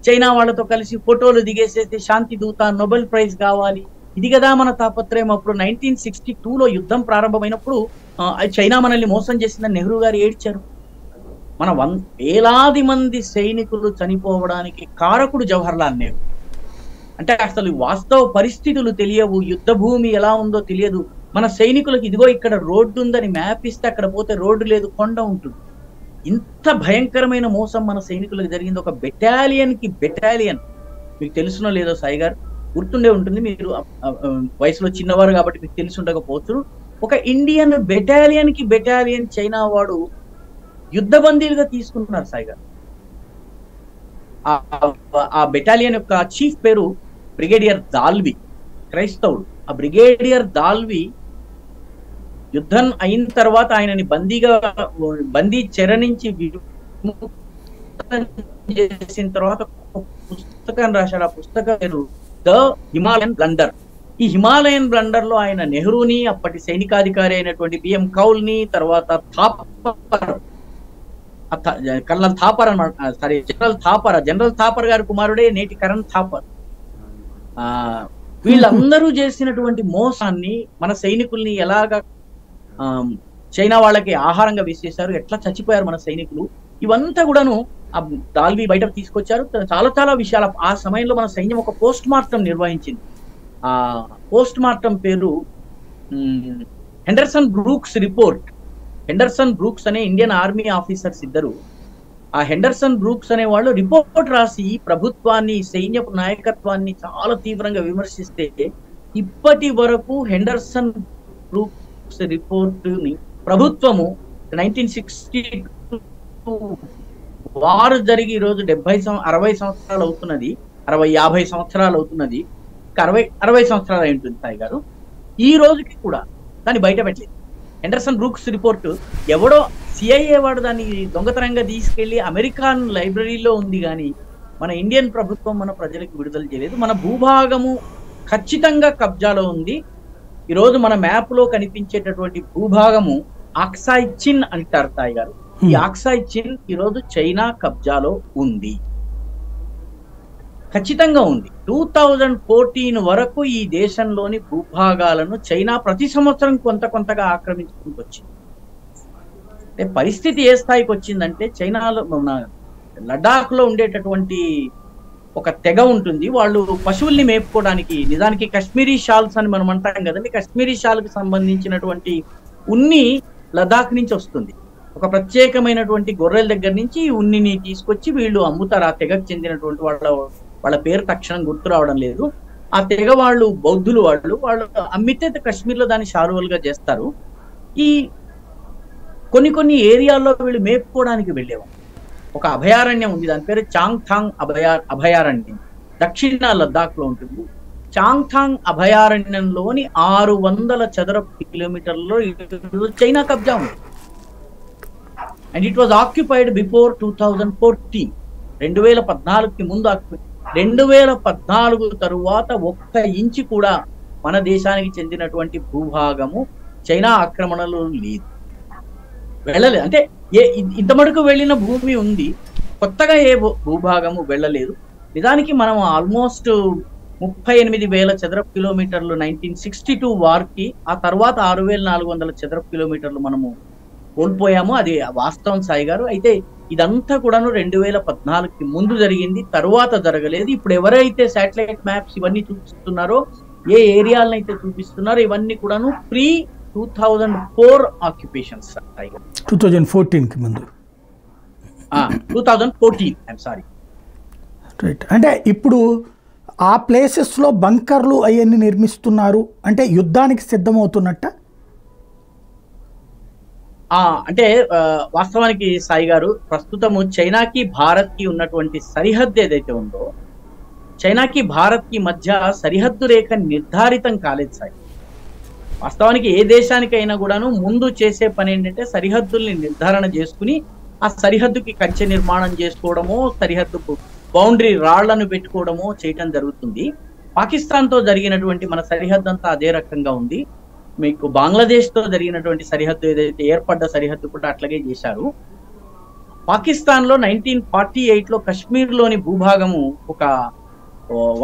చైనా వాళ్ళతో కలిసి ఫోటోలు దిగేసేస్తే శాంతి దూత, నోబెల్ ప్రైజ్ కావాలి, ఇది కదా మన తాపత్రయం. అప్పుడు 1962లో యుద్ధం ప్రారంభమైనప్పుడు చైనా మనల్ని మోసం చేసిందని నెహ్రూ గారు ఏడ్చారు. మన వేలాది మంది సైనికులు చనిపోవడానికి కారకుడు జవహర్లాల్ నెహ్రూ. అంటే అసలు వాస్తవ పరిస్థితులు తెలియవు, యుద్ధ భూమి ఎలా ఉందో తెలియదు. మన సైనికులకు ఇదిగో ఇక్కడ రోడ్డు ఉందని మ్యాప్ ఇస్తే అక్కడ పోతే రోడ్డు లేదు, కొండ ఉంటుంది. ఇంత భయంకరమైన మోసం మన సైనికులకు జరిగింది. ఒక బెటాలియన్, మీకు తెలుసునో లేదో సాయి గారు, గుర్తుండే ఉంటుంది, మీరు వయసులో చిన్నవారు కాబట్టి మీకు తెలిసి ఉండకపోవచ్చు. ఒక ఇండియన్ బెటాలియన్ చైనా వాడు యుద్ధ బందీలుగా తీసుకుంటున్నారు సాయి గారు. ఆ బెటాలియన్ యొక్క చీఫ్ పేరు బ్రిగేడియర్ దాల్వి, క్రైస్తవుడు. ఆ బ్రిగేడియర్ దాల్వి యుద్ధం అయిన తర్వాత ఆయనని బందీ చెర నుంచి చేసిన తర్వాత పుస్తకం రాశాడు. ఆ పుస్తకం పేరు ద హిమాలయన్ బ్లండర్. ఈ హిమాలయన్ బ్లండర్ లో ఆయన నెహ్రూని, అప్పటి సైనికాధికారి అయినటువంటి బిఎం కౌల్ ని, తర్వాత కర్నల్ థాపర్ అన్నమాట, సారీ జనరల్ థాపర్ గారి కుమారుడే నేటి కరణ్ థాపర్. వీళ్ళందరూ చేసినటువంటి మోసాన్ని, మన సైనికుల్ని ఎలాగా చైనా వాళ్ళకి ఆహారంగా వేసేశారు, ఎట్లా చచ్చిపోయారు మన సైనికులు, ఇవంతా కూడాను ఆ దాల్వి బయటకు తీసుకొచ్చారు. చాలా విషయాలు. ఆ సమయంలో మన సైన్యం ఒక పోస్ట్ మార్టం నిర్వహించింది. ఆ పోస్ట్ మార్టం పేరు Henderson Brooks report. Henderson Brooks అనే ఇండియన్ ఆర్మీ ఆఫీసర్స్ ఇద్దరు, ఆ హెండర్సన్ బ్రూక్స్ అనే వాళ్ళు రిపోర్ట్ రాసి ప్రభుత్వాన్ని, సైన్యపు నాయకత్వాన్ని చాలా తీవ్రంగా విమర్శిస్తే, ఇప్పటి వరకు హెండర్సన్ బ్రూక్స్ రిపోర్ట్ ని ప్రభుత్వము 1962 వారు జరిగి ఈరోజు 60 సంవత్సరాలు అవుతున్నది, 50 సంవత్సరాలు అవుతున్నది, 60 సంవత్సరాలు అయి ఉంటుంది సాయి గారు. ఈ రోజుకి కూడా దాన్ని బయట పెట్టలేదు. హెండర్సన్ బ్రూక్స్ రిపోర్టు ఎవడో సిఐఏ వాడు దాన్ని దొంగతనంగా తీసుకెళ్లి అమెరికన్ లైబ్రరీలో ఉంది, కానీ మన ఇండియన్ ప్రభుత్వం మన ప్రజలకు విడుదల చేయలేదు. మన భూభాగము ఖచ్చితంగా కబ్జాలో ఉంది. ఈరోజు మన మ్యాప్ లో కనిపించేటటువంటి భూభాగము ఆక్సాయ్ చిన్ అంటారు సాయి గారు. ఈ ఆక్సాయ్ చిన్ ఈరోజు చైనా కబ్జాలో ఉంది. ఖచ్చితంగా ఉంది. 2014 వరకు ఈ దేశంలోని భూభాగాలను చైనా ప్రతి సంవత్సరం కొంత కొంతగా ఆక్రమించుకుంటూ వచ్చింది. అంటే పరిస్థితి ఏ స్థాయికి వచ్చిందంటే, చైనాలో మన లడాక్ లో ఉండేటటువంటి ఒక తెగ ఉంటుంది. వాళ్ళు పశువుల్ని మేపుకోవడానికి, నిజానికి కాశ్మీరీ షాల్స్ అని మనం అంటాం కదండి, కాశ్మీరీ షాల్ కి సంబంధించినటువంటి ఉన్ని లదాఖ్ నుంచి వస్తుంది. ఒక ప్రత్యేకమైనటువంటి గొర్రెల దగ్గర నుంచి ఈ ఉన్నిని తీసుకొచ్చి వీళ్ళు అమ్ముతారు. ఆ తెగకు చెందినటువంటి వాళ్ళ పేరు తక్షణం గుర్తు రావడం లేదు. ఆ తెగ వాళ్ళు బౌద్ధులు, వాళ్ళు అమ్మితే కాశ్మీర్ లో దాన్ని షాలువలుగా చేస్తారు. ఈ కొన్ని ఏరియాల్లో వీళ్ళు మేపుకోవడానికి వెళ్ళేవారు. ఒక అభయారణ్యం ఉంది, దాని పేరు చాంగ్థాంగ్ అభయారణ్యం, దక్షిణ లద్దాఖ్ లో ఉంటుంది. చాంగ్థాంగ్ అభయారణ్యంలోని 600 చదరపు కిలోమీటర్లలో చైనా కబ్జా ఉంది. And it was occupied before 2014. 2014కి ముందు 2014 తరువాత ఒక్క ఇంచు కూడా మన దేశానికి చెందినటువంటి భూభాగము చైనా ఆక్రమణలో లేదు, వెళ్ళలేదు. అంటే ఇంత మటుకు వెళ్ళిన భూమి ఉంది, కొత్తగా ఏ భూభాగము వెళ్ళలేదు. నిజానికి మనం ఆల్మోస్ట్ 38,000 చదరపు కిలోమీటర్లు 1962 వార్కి, ఆ తర్వాత 6,400 చదరపు కిలోమీటర్లు మనము కోల్పోయాము. అది వాస్తవం సాయి గారు. అయితే ఇదంతా కూడాను 2014కి ముందు జరిగింది, తరువాత జరగలేదు. ఇప్పుడు ఎవరైతే శాటిలైట్ మ్యాప్స్ ఇవన్నీ చూపిస్తున్నారో, ఏ ఏరియాలను అయితే చూపిస్తున్నారో, ఇవన్నీ కూడాను ప్రీ 2004 ఆక్యుపేషన్స్. 2014కి ముందు, 2014 ఐఎమ్ సారీ. రైట్. అంటే ఇప్పుడు ఆ ప్లేసెస్లో బంకర్లు అవన్నీ నిర్మిస్తున్నారు అంటే యుద్ధానికి సిద్ధమవుతున్నట్ట. అంటే వాస్తవానికి సాయి గారు, ప్రస్తుతము చైనాకి భారత్కి ఉన్నటువంటి సరిహద్దు ఏదైతే ఉందో, చైనాకి భారత్కి మధ్య సరిహద్దు రేఖ నిర్ధారితం కాలేదు సాయి. వాస్తవానికి ఏ దేశానికైనా కూడాను ముందు చేసే పని ఏంటంటే సరిహద్దుల్ని నిర్ధారణ చేసుకుని ఆ సరిహద్దుకి కంచె నిర్మాణం చేసుకోవడమో, సరిహద్దు బౌండరీ రాళ్లను పెట్టుకోవడమో చేయటం జరుగుతుంది. పాకిస్తాన్ తో జరిగినటువంటి మన సరిహద్దు అంతా అదే రకంగా ఉంది. మీకు బంగ్లాదేశ్ తో జరిగినటువంటి సరిహద్దు ఏదైతే ఏర్పడ్డ సరిహద్దు కూడా అట్లాగే చేశారు. పాకిస్తాన్ లో 1948 లో కాశ్మీర్ లోని భూభాగము ఒక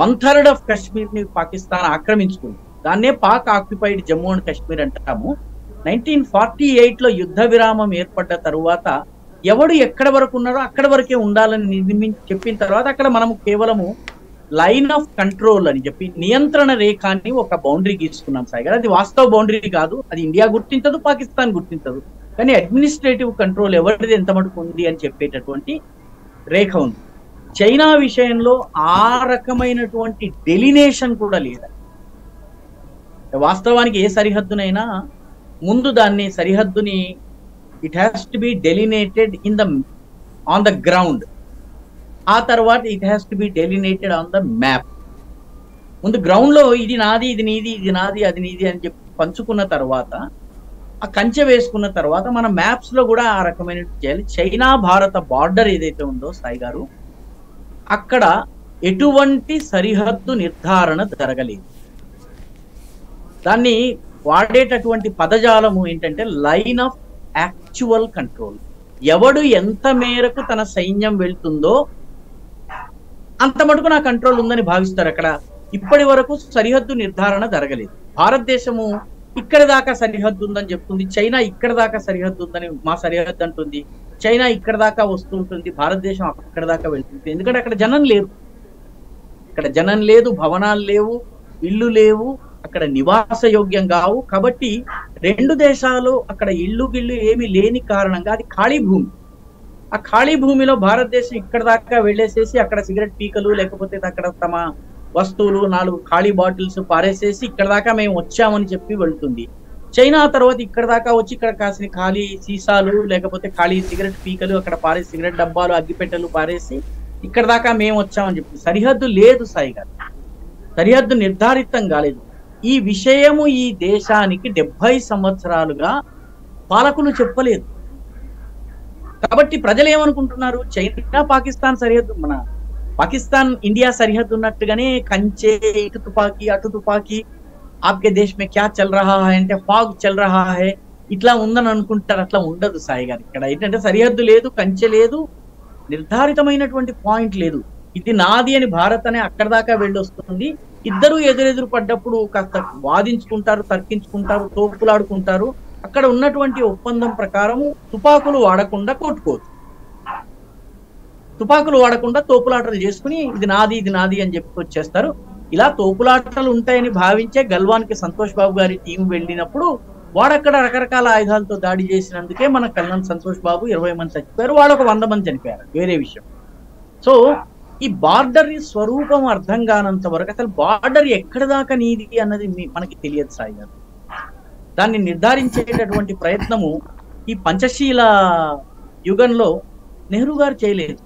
1/3 ఆఫ్ కాశ్మీర్ ని పాకిస్తాన్ ఆక్రమించుకుంది. దాన్నే పాక్ ఆక్యుపైడ్ జమ్మూ అండ్ కాశ్మీర్ అంటాము. 1948 లో యుద్ధ విరామం ఏర్పడ్డ తరువాత ఎవడు ఎక్కడ వరకు ఉన్నారో అక్కడ వరకే ఉండాలని చెప్పిన తర్వాత అక్కడ మనము కేవలము లైన్ ఆఫ్ కంట్రోల్ అని చెప్పి నియంత్రణ రేఖ అని ఒక బౌండరీ గీసుకున్నాం సాయి గారు. అది వాస్తవ బౌండరీ కాదు, అది ఇండియా గుర్తించదు, పాకిస్తాన్ గుర్తించదు. కానీ అడ్మినిస్ట్రేటివ్ కంట్రోల్ ఎవరిది ఎంత మటుకు ఉంది అని చెప్పేటటువంటి రేఖ ఉంది. చైనా విషయంలో ఆ రకమైనటువంటి డెలినేషన్ కూడా లేదు. వాస్తవానికి ఏ సరిహద్దునైనా ముందు దాన్ని సరిహద్దుని it has to be delineated on the ground, ఆ తర్వాత it has to be delineated on the map. ముందు గ్రౌండ్ లో ఇది నాది, ఇది నీది, ఇది నాది, అది నీది అని చెప్పి పంచుకున్న తర్వాత, ఆ కంచె వేసుకున్న తర్వాత మన మ్యాప్స్ లో కూడా ఆ రకమైన చేయాలి. చైనా భారత బార్డర్ ఏదైతే ఉందో సాయి గారు, అక్కడ ఎటువంటి సరిహద్దు నిర్ధారణ జరగలేదు. దాన్ని వాడేటటువంటి పదజాలము ఏంటంటే లైన్ ఆఫ్ యాక్చువల్ కంట్రోల్. ఎవడు ఎంత మేరకు తన సైన్యం వెళ్తుందో అంత మటుకు నా కంట్రోల్ ఉందని భావిస్తారు. అక్కడ ఇప్పటి వరకు సరిహద్దు నిర్ధారణ జరగలేదు. భారతదేశము ఇక్కడ దాకా సరిహద్దు ఉందని చెప్తుంది, చైనా ఇక్కడ దాకా సరిహద్దు ఉందని మా సరిహద్దు అంటుంది, చైనా ఇక్కడ దాకా వస్తుంటుంది, భారతదేశం అక్కడ దాకా వెళ్తుంది. ఎందుకంటే అక్కడ జనం లేరు, ఇక్కడ జనం లేదు, భవనాలు లేవు, ఇళ్ళు లేవు, అక్కడ నివాస యోగ్యం కావు. కాబట్టి రెండు దేశాలు అక్కడ ఇళ్ళు గిళ్ళు ఏమి లేని కారణంగా అది ఖాళీ భూమి. ఆ ఖాళీ భూమిలో భారతదేశం ఇక్కడ దాకా వెళ్ళేసేసి అక్కడ సిగరెట్ పీకలు లేకపోతే అక్కడ తమ వస్తువులు 4 ఖాళీ బాటిల్స్ పారేసేసి ఇక్కడ దాకా మేము వచ్చామని చెప్పి వెళ్తుంది. చైనా తర్వాత ఇక్కడ దాకా వచ్చి ఇక్కడ కాసిన ఖాళీ సీసాలు లేకపోతే ఖాళీ సిగరెట్ పీకలు అక్కడ పారేసి సిగరెట్ డబ్బాలు అగ్గిపెట్టెలు పారేసి ఇక్కడ దాకా మేము వచ్చామని చెప్పి. సరిహద్దు లేదు సాయి గారు, సరిహద్దు నిర్ధారితం కాలేదు. ఈ విషయము ఈ దేశానికి 70 సంవత్సరాలుగా పాలకులు చెప్పలేదు. కాబట్టి ప్రజలు ఏమనుకుంటున్నారు, చైనా పాకిస్తాన్ సరిహద్దు, మన పాకిస్తాన్ ఇండియా సరిహద్దు ఉన్నట్టుగానే కంచె, ఇటు తుపాకీ అటు తుపాకీ, ఆప్కే దేశ్ మే క్యా చల్ రహా హై అంటే ఫాగ్ చల్ రహా హై, ఇట్లా ఉందని అనుకుంటారు. అట్లా ఉండదు సాయి గారు. ఇక్కడ ఏంటంటే సరిహద్దు లేదు, కంచె లేదు, నిర్ధారితమైనటువంటి పాయింట్ లేదు. ఇది నాది అని భారత్ అనే అక్కడ దాకా వెళ్ళి వస్తుంది. ఇద్దరు ఎదురెదురు పడ్డప్పుడు కాస్త వాదించుకుంటారు, తర్కించుకుంటారు, తోపులాడుకుంటారు. అక్కడ ఉన్నటువంటి ఒప్పందం ప్రకారం తుపాకులు వాడకుండా కొట్టుకోవచ్చు, తుపాకులు వాడకుండా తోపులాటలు చేసుకుని ఇది నాది అని చెప్పి వచ్చేస్తారు. ఇలా తోపులాటలు ఉంటాయని భావించే గల్వాన్కి సంతోష్ బాబు గారి టీం వెళ్ళినప్పుడు వాడక్కడ రకరకాల ఆయుధాలతో దాడి చేసినందుకే మన కల్నల్ సంతోష్ బాబు 20 మంది చచ్చిపోయారు, వాళ్ళు ఒక 100 మంది చనిపోయారు, వేరే విషయం. సో ఈ బార్డర్ స్వరూపం అర్థం కానంత వరకు అసలు బార్డర్ ఎక్కడి దాకా నీది అన్నది మనకి తెలియదు సాయి గారు. దాన్ని నిర్ధారించేటటువంటి ప్రయత్నము ఈ పంచశీల యుగంలో నెహ్రూ గారు చేయలేదు,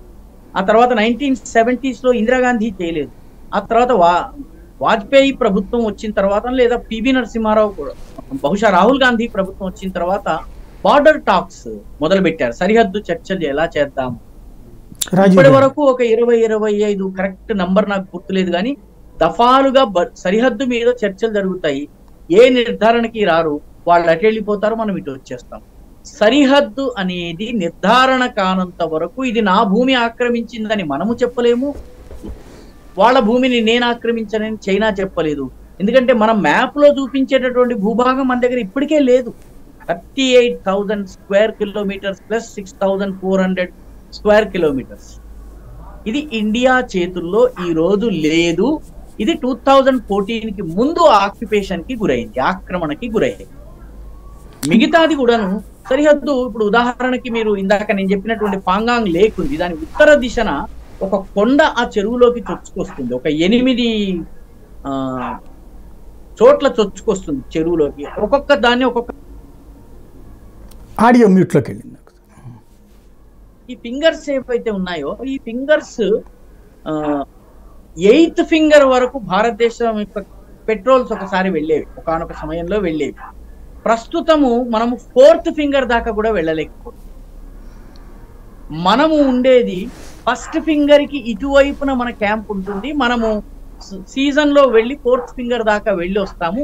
ఆ తర్వాత 1970s లో ఇందిరాగాంధీ చేయలేదు, ఆ తర్వాత వాజ్పేయి ప్రభుత్వం వచ్చిన తర్వాత లేదా పివి నరసింహారావు కూడా బహుశా రాహుల్ గాంధీ ప్రభుత్వం వచ్చిన తర్వాత బార్డర్ టాక్స్ మొదలు పెట్టారు. సరిహద్దు చర్చలు ఎలా చేద్దాం. ఇప్పటి వరకు ఒక 20-25 కరెక్ట్ నంబర్ నాకు గుర్తులేదు కానీ దఫాలుగా సరిహద్దు మీద చర్చలు జరుగుతాయి. ఏ నిర్ధారణకి రారు, వాళ్ళు అటు వెళ్ళిపోతారు, మనం ఇటు వచ్చేస్తాం. సరిహద్దు అనేది నిర్ధారణ కానంత వరకు ఇది నా భూమి ఆక్రమించిందని మనము చెప్పలేము, వాళ్ళ భూమిని నేను ఆక్రమించానని చైనా చెప్పలేదు. ఎందుకంటే మనం మ్యాప్ లో చూపించేటటువంటి భూభాగం మన దగ్గర ఇప్పటికే లేదు. 38,000 square kilometres plus 6,400 square kilometres ఇది ఇండియా చేతుల్లో ఈ రోజు లేదు. ఇది 2014కి ముందు ఆక్యుపేషన్ కి గురైంది, ఆక్రమణకి గురైంది. మిగతాది కూడాను సరిహద్దు. ఇప్పుడు ఉదాహరణకి మీరు ఇందాక నేను చెప్పినటువంటి పాంగాంగ్ లేక్ ఉంది, దాని ఉత్తర దిశన ఒక కొండ ఆ చెరువులోకి చొచ్చుకొస్తుంది, ఒక 8 చోట్ల చొచ్చుకొస్తుంది చెరువులోకి. ఒక్కొక్క దాన్ని ఒక్కొక్క ఆడియో మ్యూట్లోకి వెళ్ళింది. ఈ ఫింగర్స్ ఏవైతే ఉన్నాయో ఈ ఫింగర్స్ 8th ఫింగర్ వరకు భారతదేశం యొక్క పెట్రోల్స్ ఒకసారి వెళ్ళేవి, ఒకనొక సమయంలో వెళ్ళేవి. ప్రస్తుతము మనము 4th ఫింగర్ దాకా కూడా వెళ్ళలేకపోతుంది. మనము ఉండేది 1st ఫింగర్ కి ఇటువైపున మన క్యాంప్ ఉంటుంది. మనము సీజన్ లో వెళ్ళి 4th ఫింగర్ దాకా వెళ్ళి వస్తాము.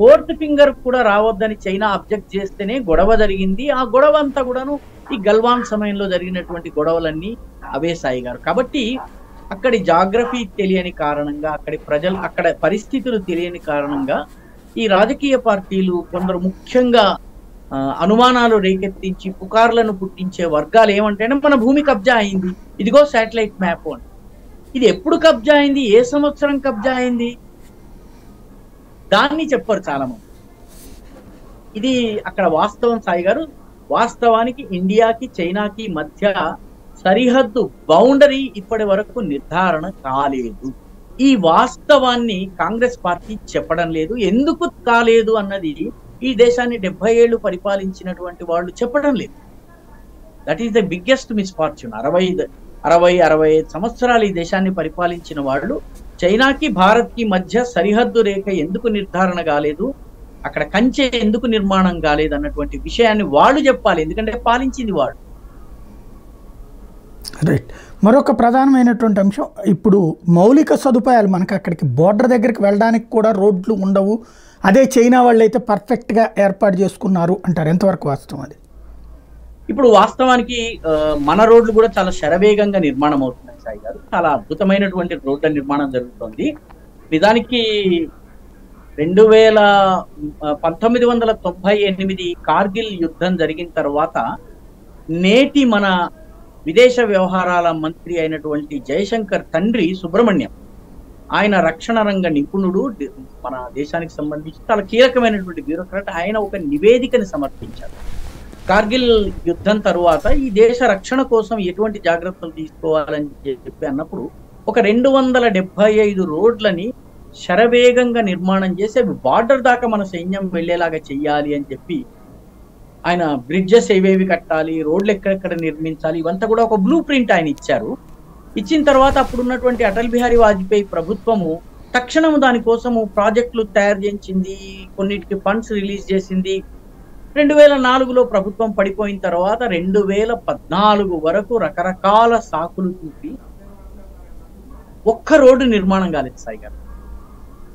4th ఫింగర్ కూడా రావద్దని చైనా అబ్జెక్ట్ చేస్తేనే గొడవ జరిగింది. ఆ గొడవ అంతా కూడాను ఈ గల్వాన్ సమయంలో జరిగినటువంటి గొడవలన్నీ అవే సాయి గారు. కాబట్టి అక్కడి జాగ్రఫీ తెలియని కారణంగా, అక్కడి ప్రజలు, అక్కడ పరిస్థితులు తెలియని కారణంగా ఈ రాజకీయ పార్టీలు కొందరు ముఖ్యంగా అనుమానాలు రేకెత్తించి పుకార్లను పుట్టించే వర్గాలు ఏమంటే మన భూమి కబ్జా అయింది, ఇదిగో శాటిలైట్ మ్యాప్ అని. ఇది ఎప్పుడు కబ్జా అయింది, ఏ సంవత్సరం కబ్జా అయింది, దాన్ని చెప్పరు చాలా మంది. ఇది అక్కడ వాస్తవం సాయి గారు. వాస్తవానికి ఇండియాకి చైనాకి మధ్య సరిహద్దు బౌండరీ ఇప్పటి వరకు నిర్ధారణ కాలేదు. ఈ వాస్తవాన్ని కాంగ్రెస్ పార్టీ చెప్పడం లేదు. ఎందుకు కాలేదు అన్నది ఈ దేశాన్ని 70 ఏళ్ళు పరిపాలించినటువంటి వాళ్ళు చెప్పడం లేదు. That is the biggest misfortune. 65 సంవత్సరాలు ఈ దేశాన్ని పరిపాలించిన వాళ్ళు చైనాకి భారత్కి మధ్య సరిహద్దు రేఖ ఎందుకు నిర్ధారణ కాలేదు, అక్కడ కంచె ఎందుకు నిర్మాణం కాలేదు అన్నటువంటి విషయాన్ని వాళ్ళు చెప్పాలి, ఎందుకంటే పాలించింది వాళ్ళు. రైట్. మరొక ప్రధానమైనటువంటి అంశం, ఇప్పుడు మౌలిక సదుపాయాలు మనకు అక్కడికి బోర్డర్ దగ్గరికి వెళ్ళడానికి కూడా రోడ్లు ఉండవు, అదే చైనా వాళ్ళు అయితే పర్ఫెక్ట్గా ఏర్పాటు చేసుకున్నారు అంటారు. ఎంతవరకు వాస్తవం అది? ఇప్పుడు వాస్తవానికి మన రోడ్లు కూడా చాలా శరవేగంగా నిర్మాణం అవుతున్నాయి సాయి గారు. చాలా అద్భుతమైనటువంటి రోడ్ల నిర్మాణం జరుగుతుంది. నిజానికి 1998 కార్గిల్ యుద్ధం జరిగిన తర్వాత నేటి మన విదేశ వ్యవహారాల మంత్రి అయినటువంటి జయశంకర్ తండ్రి సుబ్రహ్మణ్యం, ఆయన రక్షణ రంగ నిపుణుడు, మన దేశానికి సంబంధించి చాలా కీలకమైనటువంటి బ్యూరోక్రాట్. ఆయన ఒక నివేదికని సమర్పించారు. కార్గిల్ యుద్ధం తరువాత ఈ దేశ రక్షణ కోసం ఎటువంటి జాగ్రత్తలు తీసుకోవాలని చెప్పి అన్నప్పుడు ఒక 275 రోడ్లని శరవేగంగా నిర్మాణం చేసి అవి బార్డర్ దాకా మన సైన్యం వెళ్లేలాగా చెయ్యాలి అని చెప్పి ఆయన బ్రిడ్జెస్ ఏవేవి కట్టాలి, రోడ్లు ఎక్కడెక్కడ నిర్మించాలి, ఇవంతా కూడా ఒక బ్లూ ప్రింట్ ఆయన ఇచ్చారు. ఇచ్చిన తర్వాత అప్పుడున్నటువంటి అటల్ బిహారీ వాజ్పేయి ప్రభుత్వము తక్షణము దానికోసము ప్రాజెక్టులు తయారు చేయించింది, కొన్నిటికి ఫండ్స్ రిలీజ్ చేసింది. 2004లో ప్రభుత్వం పడిపోయిన తర్వాత 2014 వరకు రకరకాల సాకులు చూపి ఒక్క రోడ్డు నిర్మాణం కాలేదు సాయి గారు.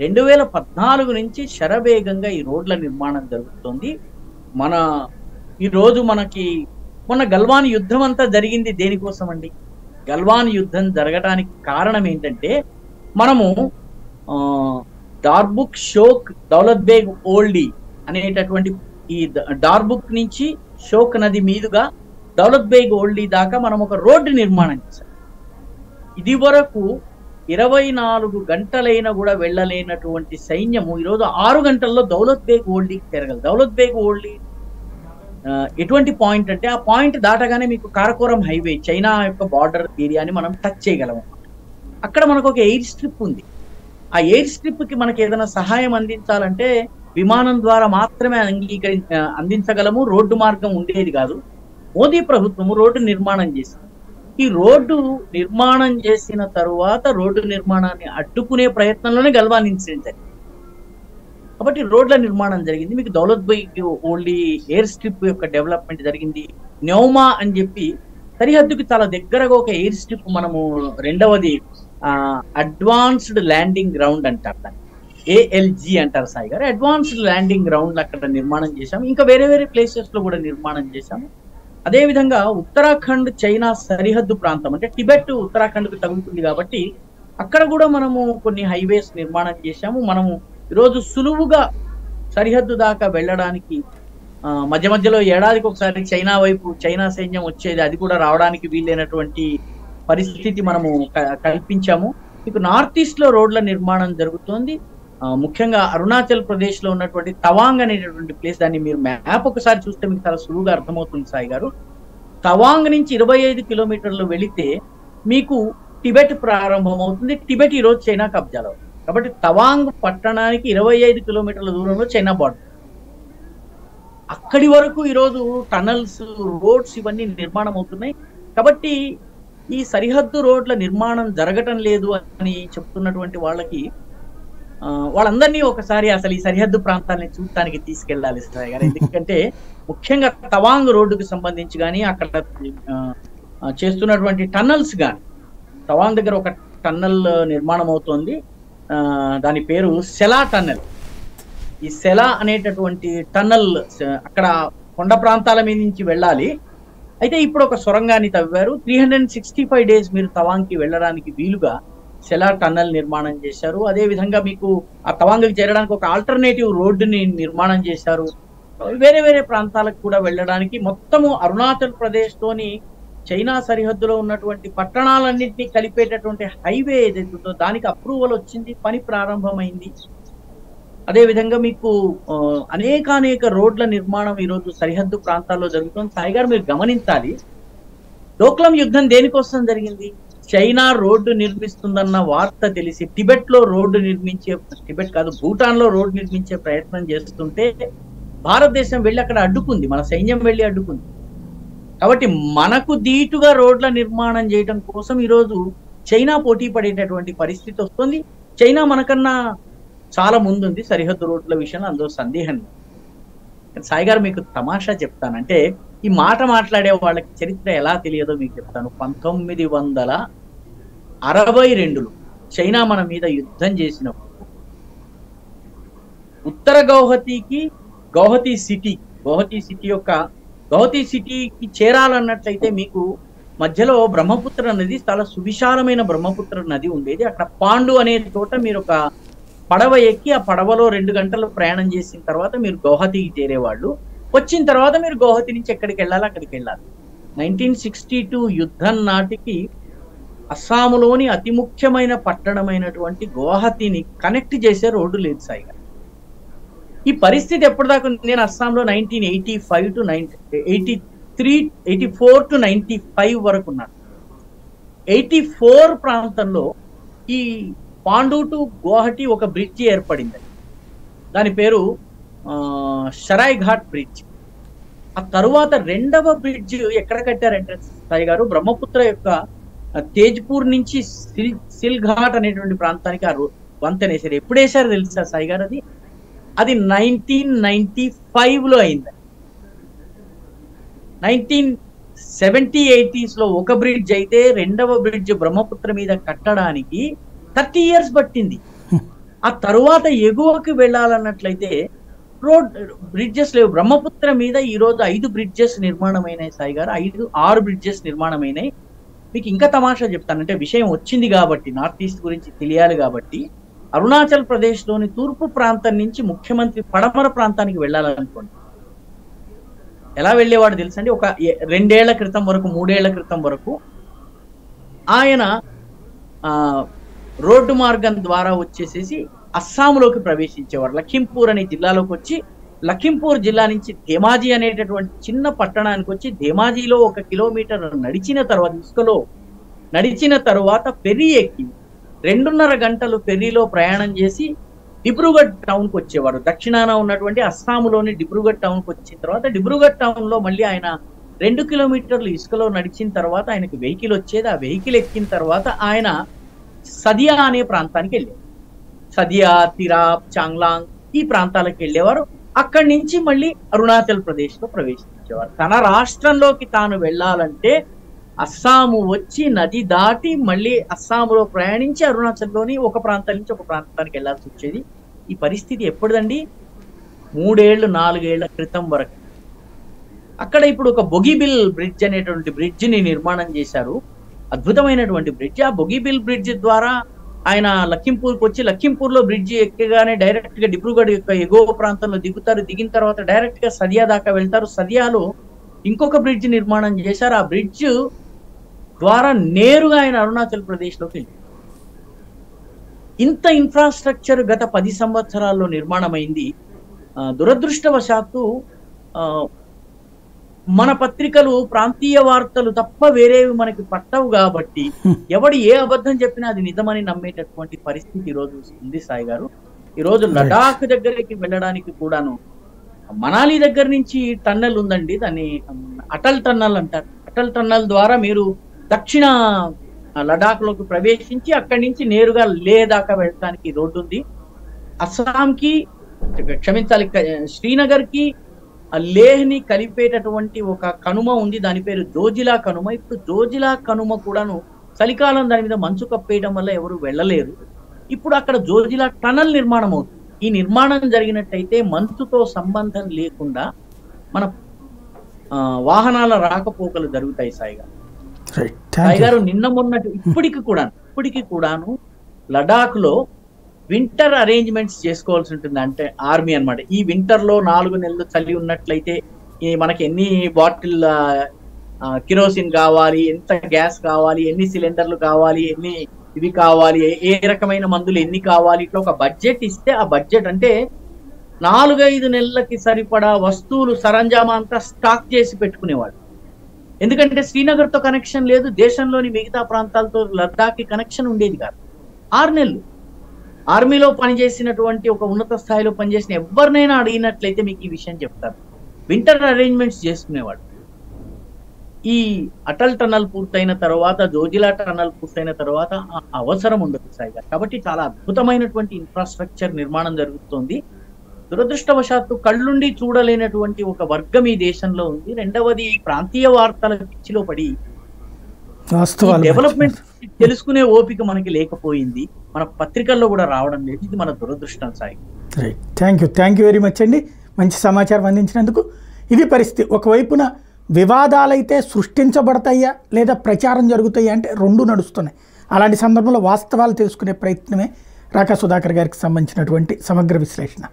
2014 నుంచి శరవేగంగా ఈ రోడ్ల నిర్మాణం జరుగుతుంది. ఈ రోజు మనకి మొన్న గల్వాన్ యుద్ధం అంతా జరిగింది దేనికోసం అండి? గల్వాన్ యుద్ధం జరగడానికి కారణం ఏంటంటే మనము ఆ, డార్బుక్ షోక్ దౌలత్ బేగ్ ఓల్డీ అనేటటువంటి ఈ డార్బుక్ నుంచి షోక్ నది మీదుగా దౌలత్ బేగ్ ఓల్డీ దాకా మనం ఒక రోడ్డు నిర్మాణం చేశాం. ఇది వరకు 24 గంటలైనా కూడా వెళ్ళలేనటువంటి సైన్యము ఈరోజు 6 గంటల్లో దౌలత్ బేగ్ ఓల్డీకి తిరగలదు. దౌలత్ బేగ్ ఓల్డీ ఎటువంటి పాయింట్ అంటే ఆ పాయింట్ దాటగానే మీకు కారకోరం హైవే చైనా యొక్క బార్డర్ ఏరియాని మనం టచ్ చేయగలము. అక్కడ మనకు ఒక ఎయిర్ స్ట్రిప్ ఉంది. ఆ ఎయిర్ స్ట్రిప్ కి మనకి ఏదైనా సహాయం అందించాలంటే విమానం ద్వారా మాత్రమే అందించగలము. రోడ్డు మార్గం ఉండేది కాదు. మోదీ ప్రభుత్వము రోడ్డు నిర్మాణం చేసింది. ఈ రోడ్డు నిర్మాణం చేసిన తరువాత రోడ్డు నిర్మాణాన్ని అడ్డుకునే ప్రయత్నంలోనే గల్వాన్ ఇన్సిడెంట్ జరిగింది. కాబట్టి రోడ్ల నిర్మాణం జరిగింది. మీకు Daulat Baig oldie air strip యొక్క డెవలప్మెంట్ జరిగింది. న్యోమా అని చెప్పి సరిహద్దుకి చాలా దగ్గరగా ఒక ఎయిర్ స్ట్రిప్ మనము రెండవది అడ్వాన్స్డ్ ల్యాండింగ్ గ్రౌండ్ అంటారు, దాన్ని ALG అంటారు సాయి గారు. అడ్వాన్స్డ్ ల్యాండింగ్ గ్రౌండ్ అక్కడ నిర్మాణం చేశాము. ఇంకా వేరే వేరే ప్లేసెస్ లో కూడా నిర్మాణం చేశాము. అదేవిధంగా ఉత్తరాఖండ్ చైనా సరిహద్దు ప్రాంతం అంటే టిబెట్ ఉత్తరాఖండ్కు తగులుతుంది కాబట్టి అక్కడ కూడా మనము కొన్ని హైవేస్ నిర్మాణం చేశాము. మనము ఈరోజు సులువుగా సరిహద్దు దాకా వెళ్ళడానికి మధ్య మధ్యలో ఏడాదికి ఒకసారి చైనా వైపు చైనా సైన్యం వచ్చేది, అది కూడా రావడానికి వీలైనటువంటి పరిస్థితి మనము కల్పించాము. మీకు నార్త్ ఈస్ట్ లో రోడ్ల నిర్మాణం జరుగుతోంది. ముఖ్యంగా అరుణాచల్ ప్రదేశ్ లో ఉన్నటువంటి తవాంగ్ అనేటటువంటి ప్లేస్, దాన్ని మీరు మ్యాప్ ఒకసారి చూస్తే మీకు చాలా సులువుగా అర్థమవుతుంది సాయి గారు. తవాంగ్ నుంచి 25 కిలోమీటర్లు వెళితే మీకు టిబెట్ ప్రారంభం అవుతుంది. టిబెట్ ఈరోజు చైనా కబ్జాలో. కాబట్టి తవాంగ్ పట్టణానికి 25 కిలోమీటర్ల దూరంలో చైనా బార్డర్. అక్కడి వరకు ఈరోజు టనల్స్, రోడ్స్ ఇవన్నీ నిర్మాణం అవుతున్నాయి. కాబట్టి ఈ సరిహద్దు రోడ్ల నిర్మాణం జరగటం లేదు అని చెప్తున్నటువంటి వాళ్ళందరినీ ఒకసారి అసలు ఈ సరిహద్దు ప్రాంతాలని చూడటానికి తీసుకెళ్లాలి సార్ గారు. ఎందుకంటే ముఖ్యంగా తవాంగ్ రోడ్డుకి సంబంధించి కానీ అక్కడ చేస్తున్నటువంటి టన్నల్స్ కానీ, తవాంగ్ దగ్గర ఒక టన్నల్ నిర్మాణం అవుతోంది, దాని పేరు సెలా టన్నల్. ఈ సెలా అనేటటువంటి టన్నల్ అక్కడ కొండ ప్రాంతాల మీద నుంచి వెళ్ళాలి. అయితే ఇప్పుడు ఒక సొరంగాన్ని తవ్వారు. 365 డేస్ మీరు తవాంగ్కి వెళ్ళడానికి వీలుగా సెలా టన్నల్ నిర్మాణం చేశారు. అదే విధంగా మీకు ఆ తవాంగ్కి చేరడానికి ఒక ఆల్టర్నేటివ్ రోడ్డుని నిర్మాణం చేశారు. వేరే వేరే ప్రాంతాలకు కూడా వెళ్ళడానికి మొత్తము అరుణాచల్ ప్రదేశ్ తోని చైనా సరిహద్దులో ఉన్నటువంటి పట్టణాలన్నింటినీ కలిపేటటువంటి హైవే ఏదైతుందో దానికి అప్రూవల్ వచ్చింది, పని ప్రారంభమైంది. అదేవిధంగా మీకు అనేక రోడ్ల నిర్మాణం ఈరోజు సరిహద్దు ప్రాంతాల్లో జరుగుతుంది. సాయి గారు మీరు గమనించాలి, డోక్లాం యుద్ధం దేనికోసం జరిగింది? చైనా రోడ్డు నిర్మిస్తుందన్న వార్త తెలిసి టిబెట్ లో రోడ్డు టిబెట్ కాదు భూటాన్ లో రోడ్డు నిర్మించే ప్రయత్నం చేస్తుంటే భారతదేశం వెళ్ళి అక్కడ అడ్డుకుంది, మన సైన్యం వెళ్ళి అడ్డుకుంది. కాబట్టి మనకు దీటుగా రోడ్ల నిర్మాణం చేయడం కోసం ఈరోజు చైనా పోటీ పడేటటువంటి పరిస్థితి వస్తుంది. చైనా మనకన్నా చాలా ముందుంది సరిహద్దు రోడ్ల విషయంలో, అందులో సందేహం లేదు. సాయి గారు మీకు తమాషా చెప్తానంటే, ఈ మాట మాట్లాడే వాళ్ళకి చరిత్ర ఎలా తెలియదో మీకు చెప్తాను. 1962లో చైనా మన మీద యుద్ధం చేసినప్పుడు ఉత్తర గౌహతి సిటీకి చేరాలన్నట్లయితే మీకు మధ్యలో బ్రహ్మపుత్ర నది, చాలా సువిశాలమైన బ్రహ్మపుత్ర నది ఉండేది. అక్కడ పాండు అనే చోట మీరు ఒక పడవ ఎక్కి ఆ పడవలో 2 గంటలు ప్రయాణం చేసిన తర్వాత మీరు గౌహతికి చేరేవాళ్ళు. వచ్చిన తర్వాత మీరు గౌహతి నుంచి ఎక్కడికి వెళ్ళాలి అక్కడికి వెళ్ళాలి. 1962 యుద్ధం నాటికి అస్సాములోని అతి ముఖ్యమైన పట్టణమైనటువంటి గౌహతిని కనెక్ట్ చేసే రోడ్డు లేదు సాయి గారు. ఈ పరిస్థితి ఎప్పటిదాకా ఉంది? నేను అస్సాంలో 1985 to 84 to 95 వరకు ఉన్నాను. 84 ప్రాంతంలో ఈ పాండు టు గౌహటి ఒక బ్రిడ్జి ఏర్పడింది. దాని పేరు షరాయ్ ఘాట్ బ్రిడ్జ్. ఆ తరువాత రెండవ బ్రిడ్జ్ ఎక్కడ కట్టారంటే సాయి గారు, బ్రహ్మపుత్ర యొక్క తేజ్పూర్ నుంచి సిల్ ఘాట్ అనేటువంటి ప్రాంతానికి ఆ వంతెన వేశారు. ఎప్పుడు వేశారు తెలుసా సాయి గారు? అది 1995లో అయింది. 1970-80s లో ఒక బ్రిడ్జ్ అయితే రెండవ బ్రిడ్జ్ బ్రహ్మపుత్ర మీద కట్టడానికి 30 years పట్టింది. ఆ తరువాత ఎగువకి వెళ్ళాలన్నట్లయితే బ్రిడ్జెస్ లేవు. బ్రహ్మపుత్ర మీద ఈ రోజు 5 బ్రిడ్జెస్ నిర్మాణమైనాయి సాయి గారు, 6 బ్రిడ్జెస్ నిర్మాణమైనాయి. మీకు ఇంకా తమాషా చెప్తాను, అంటే విషయం వచ్చింది కాబట్టి, నార్త్ ఈస్ట్ గురించి తెలియాలి కాబట్టి, అరుణాచల్ ప్రదేశ్లోని తూర్పు ప్రాంతం నుంచి ముఖ్యమంత్రి పడమర ప్రాంతానికి వెళ్ళాలనుకోండి, ఎలా వెళ్ళేవాడు తెలుసండి? ఒక 2 ఏళ్ల క్రితం వరకు, 3 ఏళ్ల క్రితం వరకు ఆయన రోడ్డు మార్గం ద్వారా వచ్చేసేసి అస్సాంలోకి ప్రవేశించేవాడు. లఖింపూర్ అనే జిల్లాలోకి వచ్చి, లఖింపూర్ జిల్లా నుంచి ధేమాజీ అనేటటువంటి చిన్న పట్టణానికి వచ్చి, ధేమాజీలో 1 కిలోమీటర్ నడిచిన తర్వాత, ఇసుకలో నడిచిన తర్వాత ఫెర్రీ ఎక్కి 2.5 గంటలు ఫెర్రీలో ప్రయాణం చేసి డిబ్రూగఢ్ టౌన్కి వచ్చేవాడు. దక్షిణాన ఉన్నటువంటి అస్సాంలోని డిబ్రూగఢ్ టౌన్కి వచ్చిన తర్వాత, డిబ్రూగఢ్ టౌన్లో మళ్ళీ ఆయన 2 కిలోమీటర్లు ఇసుకలో నడిచిన తర్వాత ఆయనకు వెహికల్ వచ్చేది. ఆ వెహికల్ ఎక్కిన తర్వాత ఆయన సదియా అనే ప్రాంతానికి వెళ్ళేవారు. సదియా, తిరాప్, చాంగ్లాంగ్ ఈ ప్రాంతాలకు వెళ్ళేవారు. అక్కడి నుంచి మళ్ళీ అరుణాచల్ ప్రదేశ్ లో ప్రవేశించేవారు. తన రాష్ట్రంలోకి తాను వెళ్ళాలంటే అస్సాము వచ్చి నది దాటి మళ్ళీ అస్సాంలో ప్రయాణించి అరుణాచల్లోని ఒక ప్రాంతం నుంచి ఒక ప్రాంతానికి వెళ్లాల్సి వచ్చేది. ఈ పరిస్థితి ఎప్పుడుదండి? 3 ఏళ్ళు 4 ఏళ్ల క్రితం వరకు. అక్కడ ఇప్పుడు ఒక బొగిబిల్ బ్రిడ్జ్ అనేటువంటి బ్రిడ్జ్ ని నిర్మాణం చేశారు. అద్భుతమైనటువంటి బ్రిడ్జ్. ఆ బొగిబిల్ బ్రిడ్జ్ ద్వారా ఆయన లఖింపూర్కి వచ్చి, లఖింపూర్లో బ్రిడ్జ్ ఎక్కగానే డైరెక్ట్ గా డిబ్రూగఢ్ యొక్క ఎగువ ప్రాంతంలో దిగుతారు. దిగిన తర్వాత డైరెక్ట్ గా సదియా దాకా వెళ్తారు. సదియాలో ఇంకొక బ్రిడ్జ్ నిర్మాణం చేశారు. ఆ బ్రిడ్జ్ ద్వారా నేరుగా ఆయన అరుణాచల్ ప్రదేశ్ లోకి వెళ్ళారు. ఇంత ఇన్ఫ్రాస్ట్రక్చర్ గత 10 సంవత్సరాల్లో నిర్మాణమైంది. దురదృష్టవశాత్తు మన పత్రికలు ప్రాంతీయ వార్తలు తప్ప వేరేవి మనకి పట్టవు కాబట్టి ఎవడు ఏ అబద్ధం చెప్పినా అది నిజమని నమ్మేటటువంటి పరిస్థితి ఈ రోజు ఉంది సాయి గారు. ఈ రోజు లడాక్ దగ్గరికి వెళ్ళడానికి కూడాను మనాలి దగ్గర నుంచి టన్నెల్ ఉందండి, దాన్ని అటల్ టన్నల్ అంటారు. అటల్ టన్నల్ ద్వారా మీరు దక్షిణ లడాక్ లోకి ప్రవేశించి అక్కడి నుంచి నేరుగా లే దాకా వెళ్ళడానికి రోడ్డు ఉంది. అస్సాంకి, క్షమించాలి, శ్రీనగర్ కి లేహ్ ని కలిపేటటువంటి ఒక కనుమ ఉంది, దాని పేరు జోజిలా కనుమ. ఇప్పుడు జోజిలా కనుమ కూడాను చలికాలం దాని మీద మంచు కప్పేయడం వల్ల ఎవరు వెళ్ళలేరు. ఇప్పుడు అక్కడ జోజిలా టనల్ నిర్మాణం అవుతుంది. ఈ నిర్మాణం జరిగినట్టయితే మంచుతో సంబంధం లేకుండా మన వాహనాల రాకపోకలు జరుగుతాయి. సాయి గారు నిన్న మొన్నటి ఇప్పటికి కూడాను లడాక్ లో వింటర్ అరేంజ్మెంట్స్ చేసుకోవాల్సి ఉంటుంది. అంటే ఆర్మీ అన్నమాట. ఈ వింటర్ లో 4 నెలలు చలి ఉన్నట్లయితే మనకి ఎన్ని బాటిల్ కిరోసిన్ కావాలి, ఎంత గ్యాస్ కావాలి, ఎన్ని సిలిండర్లు కావాలి, ఎన్ని ఇవి కావాలి, ఏ రకమైన మందులు ఎన్ని కావాలి, ఇట్లా ఒక బడ్జెట్ ఇస్తే, ఆ బడ్జెట్ అంటే 4-5 నెలలకి సరిపడా వస్తువులు సరంజామా అంతా స్టాక్ చేసి పెట్టుకునేవాళ్ళు. ఎందుకంటే శ్రీనగర్ తో కనెక్షన్ లేదు, దేశంలోని మిగతా ప్రాంతాలతో లద్దాఖ్ కి కనెక్షన్ ఉండేది కాదు. 6 నెలలు ఆర్మీలో పనిచేసినటువంటి, ఒక ఉన్నత స్థాయిలో పనిచేసిన ఎవరినైనా అడిగినట్లయితే మీకు ఈ విషయం చెప్తారు. వింటర్ అరేంజ్మెంట్స్ చేసుకునేవాడు. ఈ అటల్ టన్నల్ పూర్తయిన తర్వాత, జోజిలా టన్నల్ పూర్తయిన తర్వాత అవసరం ఉండదు సాయి గారు. కాబట్టి చాలా అద్భుతమైనటువంటి ఇన్ఫ్రాస్ట్రక్చర్ నిర్మాణం జరుగుతుంది. దురదృష్టవశాత్తు కళ్ళుండి చూడలేనటువంటి ఒక వర్గం ఈ దేశంలో ఉంది. రెండవది, ప్రాంతీయ వార్తల పిచ్చిలో పడి డెవలప్మెంట్ తెలుసుకునే ఓపిక మనకి లేకపోయింది. మన పత్రికల్లో కూడా రావడం లేదు. ఇది మన దురదృష్టం Sai. Right, thank you very much అండి, మంచి సమాచారం అందించినందుకు. ఇది పరిస్థితి. ఒకవైపున వివాదాలైతే సృష్టించబడతాయా లేదా ప్రచారం జరుగుతాయా అంటే 2 నడుస్తున్నాయి. అలాంటి సందర్భంలో వాస్తవాలు తెలుసుకునే ప్రయత్నమే రాకా సుధాకర్ గారికి సంబంధించినటువంటి సమగ్ర విశ్లేషణ.